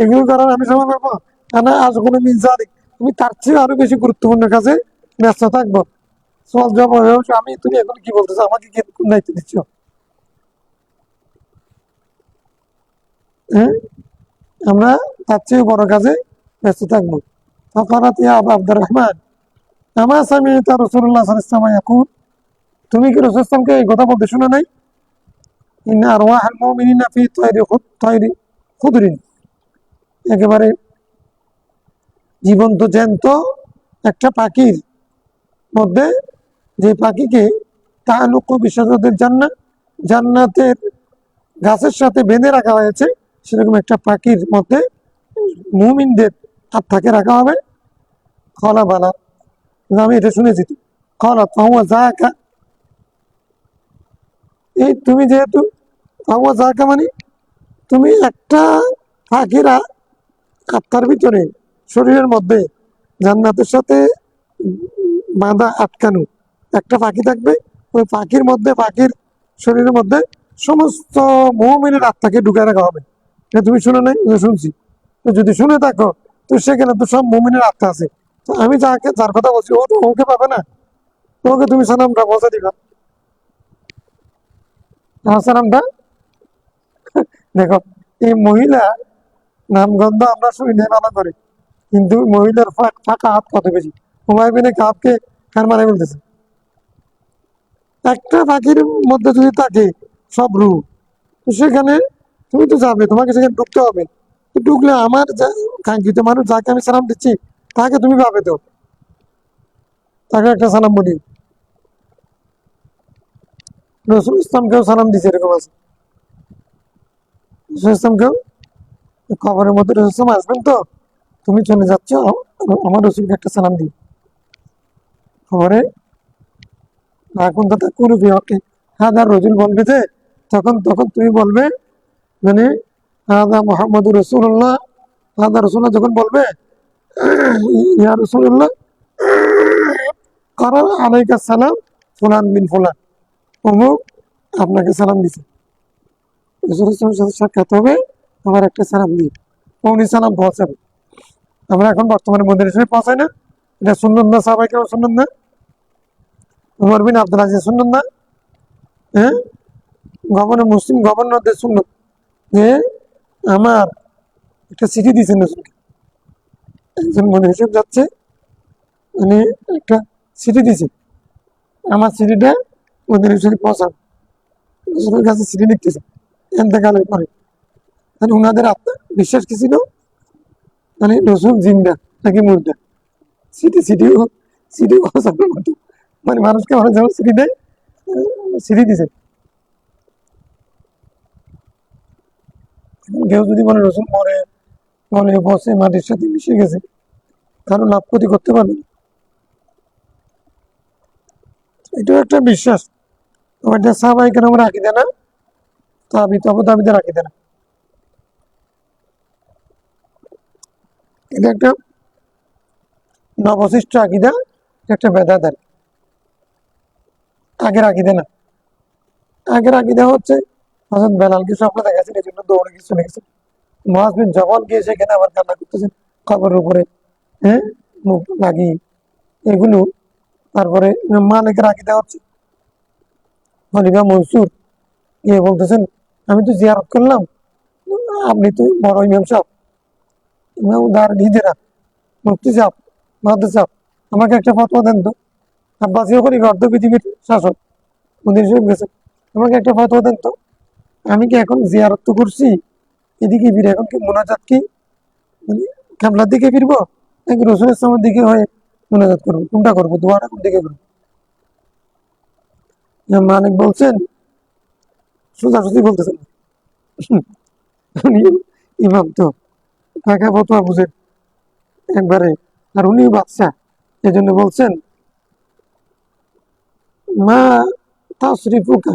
এগুলো করার আমি সময় পাবো না? আজ কোনো মিল জানি, তুমি তার চেয়ে আরো বেশি গুরুত্বপূর্ণ কাজে ব্যস্ত থাকবো। সব জব হয়ে উঠছে, আমি তুমি এখন কি বলতেছো, আমাকে কি কোন দায়িত্ব দিচ্ছ? হ্যাঁ, আমরা তার চেয়ে বড় কাজে ব্যস্ত থাকবো। ফকারাত ইয়া আবু আব্দুর রহমান, আমা সামি'তা রাসূলুল্লাহ সাল্লাল্লাহু আলাইহি ওয়াসাল্লাম ইয়াকুল, তুমি কি রাসূল সাল্লাল্লাহু আলাইহি ওয়াসাল্লামকে এই কথা বলতে শুনো নাই? ইন্না আরওয়াহাল মুমিনিনা ফি তায়রি খুদরিন, একেবারে জীবন্ত জ্যান্ত একটা পাখির মধ্যে, যে পাখিকে তাআলুকু বিশাজাতিল জান্নাত, জান্নাতের গাছের সাথে বেঁধে রাখা হয়েছে, সেরকম একটা পাখির মধ্যে মুমিনদের আত্মাকে রাখা হবে। খলা বালা, আমি এটা শুনেছি তো। খলা ফাহুয়া যাকা, এই তুমি যেহেতু ফাহুয়া যাকা মানে তুমি একটা পাখিরা আত্মার ভিতরে শরীরের মধ্যে জান্নাতের সাথে বাঁধা আটকানো একটা পাখি থাকবে। ওই পাখির মধ্যে, পাখির শরীরের মধ্যে সমস্ত মুমিনের আত্মাকে ঢুকে রাখা হবে। এটা তুমি শুনে নাই? শুনছি। তো যদি শুনে থাকো তো সেখানে তো সব মুমিনের আত্মা আছে। তো আমি যাকে, যার কথা বলছি, ও তো ওকে পাবে না, তো ওকে তুমি সালামটা পৌঁছে দিবা। আমার সালামটা, দেখো, এই মহিলা নামগন্ধ আমরা শুনি নেই ভালো করে, কিন্তু মহিলার ফাঁকা হাত কত বেশি। হুমায়ুন বিন কাবকে কার মানে বলতেছে, একটা পাখির মধ্যে যদি থাকে সব রু, তো সেখানে তুমি তো যাবে, তোমাকে সেখানে ঢুকতে হবে। তো ঢুকলে আমার কাঙ্ক্ষিত মানুষ যাকে আমি সালাম দিচ্ছি তাকে তুমি পাবে তো, তাকে একটা সালাম বলি। রসুল ইসলামকেও সালাম দিচ্ছে, এরকম আছে। রসুল ইসলামকেও খবরের মধ্যে রসুল ইসলাম আসবেন, তো তুমি চলে যাচ্ছ, আমার রসুলকে একটা সালাম দিই। খবরে এখন তো করবি ওকে, হ্যাঁ রসুল বলবে যে, তখন তখন তুমি বলবে মানে হাদা মুহাম্মদুর রাসূলুল্লাহ, হাদা রাসূলুল্লাহ যখন বলবে ইয়া রাসূলুল্লাহ কারা আলাইকা সালাম ফুলান বিন ফুলান, অমুক আপনাকে সালাম দিছে। রাসূলের সাথে সাক্ষাৎ হবে, আমার একটা সালাম দিই, উনি সালাম পৌঁছাবে। আমরা এখন বর্তমানে মদিনা শরীফ পৌঁছাই না, এটা সুন্নাত না? সাহাবায়ে কেরাম সুন্নাত না? উমর বিন আব্দুল আজিজ সুন্নাত না? হ্যাঁ, গভর্নর, মুসলিম গভর্নরদের সুন্নাত যে আমার একটা চিঠি দিয়েছেন রসুলকে। একজন মনে হিসেব যাচ্ছে, মানে একটা চিঠি দিছে, আমার চিঠিটা ওদের শরীফ পৌঁছান। রসুলের কাছে চিঠি লিখতেছে এতেকালের পরে। মানে ওনাদের আত্মা বিশ্বাস কি ছিল, মানে রসুল জিন্দা নাকি মুর্দা। চিঠি চিঠিও চিঠি পৌঁছানোর মতো, মানে মানুষকে মানুষ যেমন চিঠি দেয়, চিঠি দিছে। কেউ যদি বলে রসুল মরে মনে বসে মাটির সাথে মিশে গেছে, কারো লাভ ক্ষতি করতে পারবে না, এটাও একটা বিশ্বাস। এটা সাহাবায়ে কেরামের আকীদা না, তাবিদের আকীদা না। এটা একটা নবশিষ্ট আকীদা, একটা বেদাত আর কি। আগের আকীদা না। আগের আকীদা হচ্ছে হযরত বেলালকে স্বপ্নে দেখাচ্ছেন, এই জন্য দৌড়ে গিয়ে চলে গেছেন। মুআয বিন জবাল গিয়ে সেখানে আবার কান্না করতেছেন কবরের উপরে, হ্যাঁ, মুখ লাগিয়ে, এগুলো। তারপরে ইমাম মালিকের আকীদা হচ্ছে খলিফা মনসুর গিয়ে বলতেছেন, আমি তো জিয়ারত করলাম, আপনি তো বড় ইমাম সাহেব, ইমাম দার হিজরা, মুফতি সাহেব, সাহেব, আমাকে একটা ফতোয়া দেন তো। আব্বাসীয় খলিফা অর্ধ পৃথিবীর শাসক, মদিনা শরীফ গেছেন, আমাকে একটা ফতোয়া দেন তো। আমি কি এখন জিয়ারত তো করছি, এদিকে ফিরে এখন কি মোনাজাত কি মানে কাবলার দিকে ফিরবো, নাকি রসুল ইসলামের দিকে হয়ে মোনাজাত করবো, কোনটা করবো, দোয়াটা কোন দিকে করবো? ইমাম মালিক বলছেন, সোজাসুজি বলতেছেন না। উনি ইমাম তো কাকা ফতোয়া বুঝেন একবারে, আর উনি বাদশাহ, এই জন্য বলছেন মা তাসরিফুকা,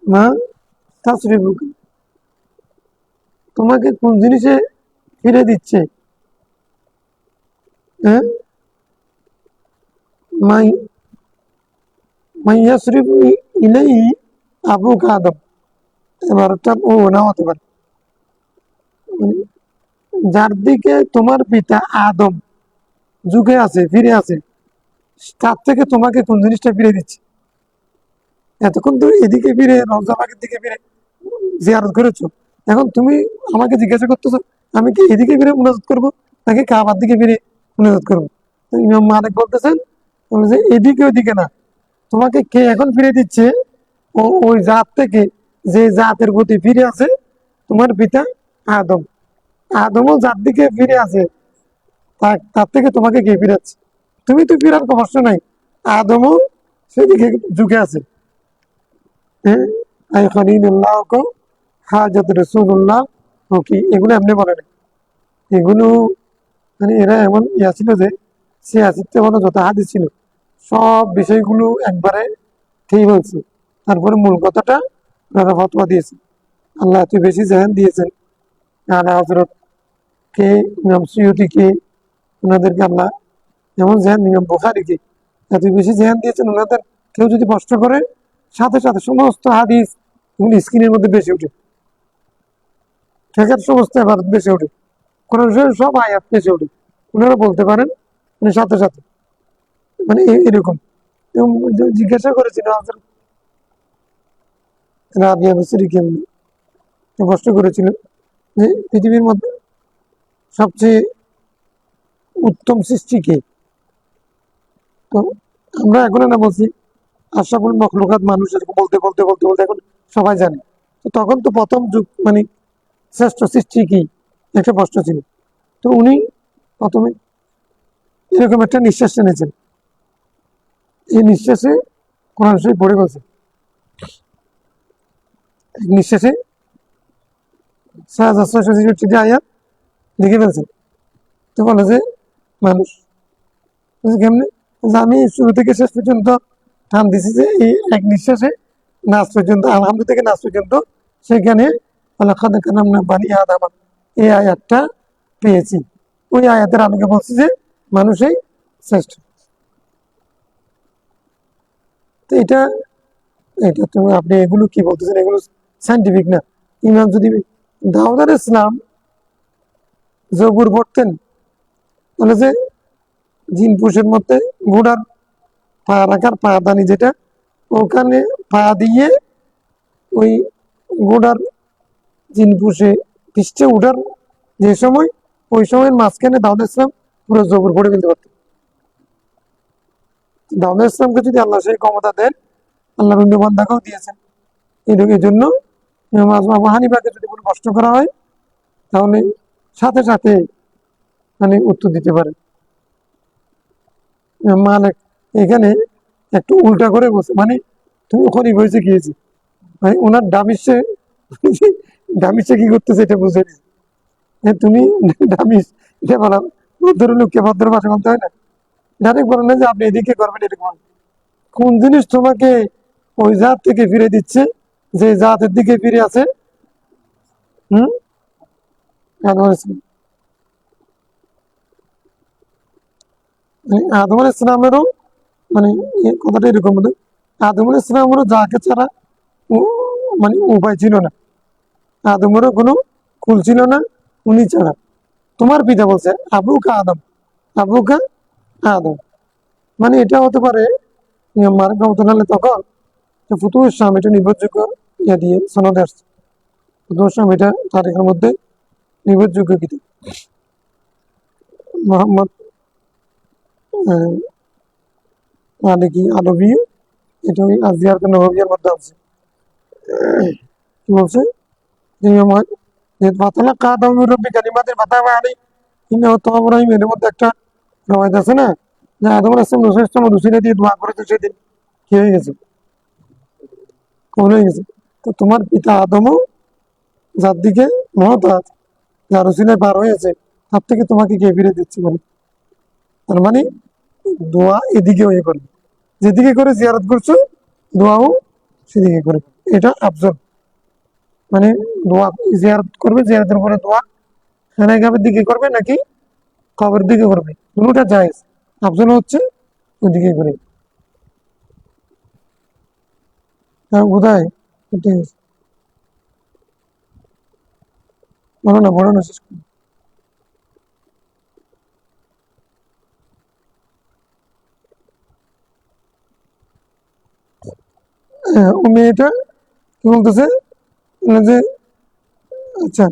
মা তাসরিফুকা, তোমাকে কোন জিনিসে ফিরে দিচ্ছে? হ্যাঁ, মাই মাইয়াসরিফ ইলাই আবুকা আদম, এবারটা ও না হতে পারে, মানে যার দিকে তোমার পিতা আদম যুগে আছে, ফিরে আছে, তার থেকে তোমাকে কোন জিনিসটা ফিরে দিচ্ছে? এতক্ষণ তুমি এদিকে ফিরে রওজা পাকের দিকে ফিরে জিয়ারত করেছো, এখন তুমি আমাকে জিজ্ঞাসা করতেছো আমি কি এদিকে ফিরে মুনাজাত করবো, নাকি কাবার দিকে ফিরে মুনাজাত করবো? তো ইমাম মালিক বলতেছেন যে এদিকে ওদিকে না, তোমাকে কে এখন ফিরে দিচ্ছে? ও ওই জাত থেকে, যে জাতের প্রতি ফিরে আছে তোমার পিতা আদম, আদমও যার দিকে ফিরে আছে, তার থেকে তোমাকে কে ফিরাচ্ছে? তুমি তো ফিরার কোনো প্রশ্ন নাই, আদমও সেদিকে ঝুঁকে আছে। হ্যাঁ, আই খলিলুল্লাহ কো হাজত রসুল্লাহ ও কি, এগুলো এমনি বলে না, এগুলো মানে এরা এমন ইয়া ছিল যে সে আসিতে বলো যত হাদিস ছিল সব বিষয়গুলো একবারে ঠিক বলছে, তারপরে মূল কথাটা ওনারা ফতোয়া দিয়েছে। আল্লাহ এত বেশি জাহান দিয়েছেন, আলা হজরত কে, ইমাম সুয়ুতি কে, ওনাদেরকে আল্লাহ যেমন জেহান, ইমাম বুখারীকে এত বেশি জেহান দিয়েছেন, ওনাদের কেউ যদি কষ্ট করে সাথে সাথে সমস্ত হাদিস স্ক্রিনের মধ্যে বেশি ওঠে, ঠেকার সমস্ত এবার বেশি ওঠে, কোরআন শরীফের সব আয়াত বেশি ওঠে, ওনারা বলতে পারেন মানে সাথে সাথে, মানে এরকম। এবং জিজ্ঞাসা করেছিল হযরত রাবিয়া বসরি কেমনি, কষ্ট করেছিল যে পৃথিবীর মধ্যে সবচেয়ে উত্তম সৃষ্টি কে? তো আমরা এখন না বলছি আশরাফুল মখলুকাত মানুষ, এরকম বলতে বলতে বলতে বলতে এখন সবাই জানে। তো তখন তো প্রথম যুগ মানে শ্রেষ্ঠ সৃষ্টি কি একটা প্রশ্ন ছিল। তো উনি প্রথমে এরকম একটা নিঃশ্বাস টেনেছেন, এই নিঃশ্বাসে কোরআন শরীফ পড়ে বলছে, এক নিঃশ্বাসে 6666 আয়াত লিখে ফেলছেন। তো বলে যে মানুষ কেমনে, যে আমি শুরু থেকে শেষ পর্যন্ত টান দিছি যে এই এক নিঃশ্বাসে নাচ পর্যন্ত, আলহামদু থেকে নাচ পর্যন্ত, সেখানে বানি আদামা এই আয়াতটা পেয়েছি। ওই আয়াতের আমাকে বলছি যে মানুষই শ্রেষ্ঠ। তো এটা এটা তুমি আপনি এগুলো কি বলতেছেন, এগুলো সাইন্টিফিক না। ইমাম যদি দাউদ আলাইহিস সালাম জবুর পড়তেন, তাহলে যে জিন পুরুষের মধ্যে ঘোড়ার পা রাখার পাদানি যেটা, ওখানে পা দিয়ে ওই ঘোড়ার জিন পুষে পৃষ্ঠে উঠার যে সময়, ওই সময়ের মাঝখানে দাউদ ইসলাম পুরো জবর পড়ে ফেলতে পারতেন। দাউদ ইসলামকে যদি আল্লাহ সেই ক্ষমতা দেন, আল্লাহ রবীন্দ্র বান্দাকেও দিয়েছেন। এই জন্য ইমাম আজম আবু হানিফাকে যদি কোনো প্রশ্ন করা হয়, তাহলে সাথে সাথে মানে উত্তর দিতে পারে। ইমাম মালিক এখানে একটু উল্টা করে বলছে, মানে তুমি ওখানে হয়েছে গিয়েছি, মানে ওনার ডামিসে ডামিসে কি করতেছে এটা বুঝে নি। তুমি ডামিস এটা বলা, ভদ্র লোককে ভদ্র ভাষা বলতে হয় না, ডাইরেক্ট বলেন না যে আপনি এদিকে করবেন, এরকম কোন জিনিস তোমাকে ওই জাত থেকে ফিরে দিচ্ছে, যে জাতের দিকে ফিরে আছে। হম, আদম আলাইহিস সালাম, মানে আদম আলাইহিস সালামেরও মানে কথাটা এরকম হলো, আদম আলাইহিস সালামেরও যাকে ছাড়া মানে উপায় ছিল না, আদমেরও কোনো কুল ছিল না উনি ছাড়া। তোমার পিতা বলছে আবুকা আদম, আবুকা আদম, মানে এটা হতে পারে মার ক্ষমতা নাহলে তখন ফুতুহ শাম, এটা নির্ভরযোগ্য ইয়া দিয়ে সনদে আসছে, ফুতুহ শাম এটা তারিখের মধ্যে নির্ভরযোগ্য কিতাব। মোহাম্মদ আহ, মালিকি আরবি, এটা ওই আজিয়ার নববিয়ার মধ্যে আছে। কি বলছে? যে আমার যে ফাতালা কাদাম মির রব্বি কালিমাতিন ফাতাবা আলাইহি ইন্নাহু তাওয়াবুর রহিম, এর মধ্যে একটা রওয়ায়াত আছে না, যে আদম আলাইহিস সালাম মুসা আলাইহিস সালাম রুসিলা দিয়ে দোয়া করেছে, সেদিন কি হয়ে গেছে? কবুল হয়ে গেছে। তো তোমার পিতা আদমও যার দিকে মহতাজ, যার রসিলায় পার হয়েছে, তার থেকে তোমাকে কে ফিরে দিচ্ছে বলে? তার মানে দোয়া এদিকে হয়ে করবে, যেদিকে করে জিয়ারত করছো দোয়াও সেদিকে করে, এটা আফজল। মানে দোয়া জিয়ারত করবে, জিয়ারতের পরে দোয়া খানায় গাবের দিকে করবে নাকি কবর দিকে করবে, কোনোটা জায়েজ। আফজল হচ্ছে ওইদিকে করে। হ্যাঁ বোধহয় ঠিক আছে। বলো না শেষ করো। হ্যাঁ, ও মেয়েটা কি বলতেছে না যে, আচ্ছা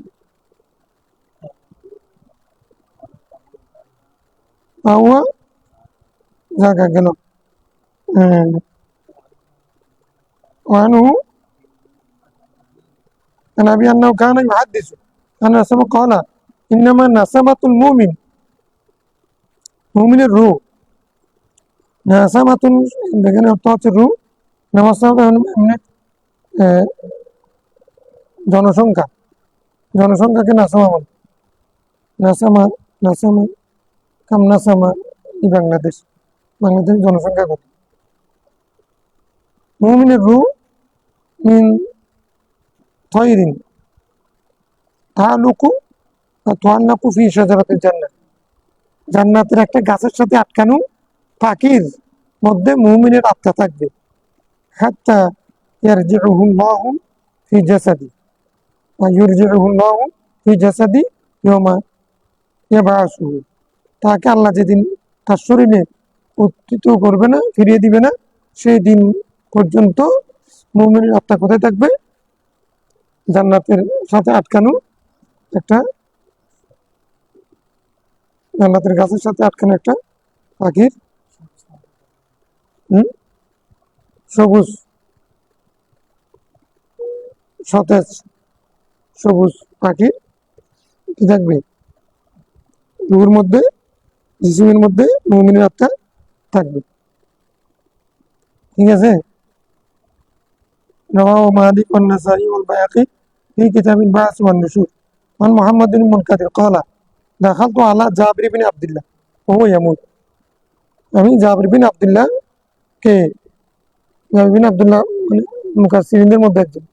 পাওয়া জায়গা গেল। হ্যাঁ, وعنه عن أبي أنه كان يحدث أن رسول قال إنما نسمة المؤمن মুমিনের রূহ নাসামাতুন, এখানে অর্থ হচ্ছে রূহ। নামাসামা এমনি আহ, জনসংখ্যা, জনসংখ্যাকে নাসামা বলে। নাসামা, নাসামা কাম নাসামা বাংলাদেশ, বাংলাদেশের জনসংখ্যা কত? মুমিনের রূহ মিন তয়রিন তালুকু তোয়ান্নাকু ফি শাজারাতিল জান্নাত, জান্নাতের একটা গাছের সাথে আটকানো পাখির মধ্যে মুমিনের আত্মা থাকবে। হাত্তা ইয়ারজিউহুল্লাহু ফি জাসাদি ওয়া ইউরজিউহুল্লাহু ফি জাসাদি ইয়াউমা ইয়াবআসুহু, তাকে আল্লাহ যেদিন তার শরীরে উত্থিত করবে না, ফিরিয়ে দিবে না, সেই দিন পর্যন্ত মুমিনের আত্মা কোথায় থাকবে? জান্নাতের সাথে আটকানো একটা, জান্নাতের গাছের সাথে আটকানো একটা পাখির, হুম, সবুজ সতেজ সবুজ পাখির কি থাকবে? রুহুর মধ্যে, জিসিমের মধ্যে মুমিনের আত্মা থাকবে। ঠিক আছে। رواه مالك والنسائي والبيهقي في كتاب البعث والنشور عن محمد بن المنكدر قال دخلت على جابر بن عبد الله وهو يموت, আমি জাবির বিন আব্দুল্লাহ কে, জাবির বিন আব্দুল্লাহ মানে মুকাসসিরিনদের মধ্যে একজন,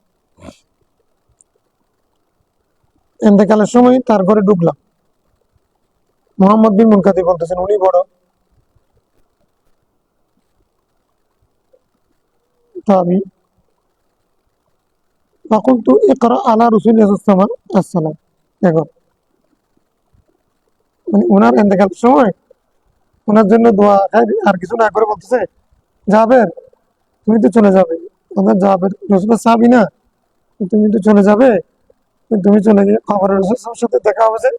ইন্তেকালের সময় তার ঘরে ঢুকলাম। মোহাম্মদ বিন মুনকাদির বলতেছেন, উনি বড় তাবি। ফাকুলতু ইকরা আলা রাসূলিল্লাহ সাল্লাল্লাহু আলাইহি ওয়াসাল্লাম আসসালাম। দেখো, মানে ওনার ইন্তেকালের সময় ওনার জন্য দোয়া, আর কিছু না করে বলতেছে, জাবের তুমি তো চলে যাবে, ওনার জাবের রাসূলের সাহাবী না, তুমি তো চলে যাবে, তুমি চলে গিয়ে খবরের রাসূলের সাথে দেখা হবে যে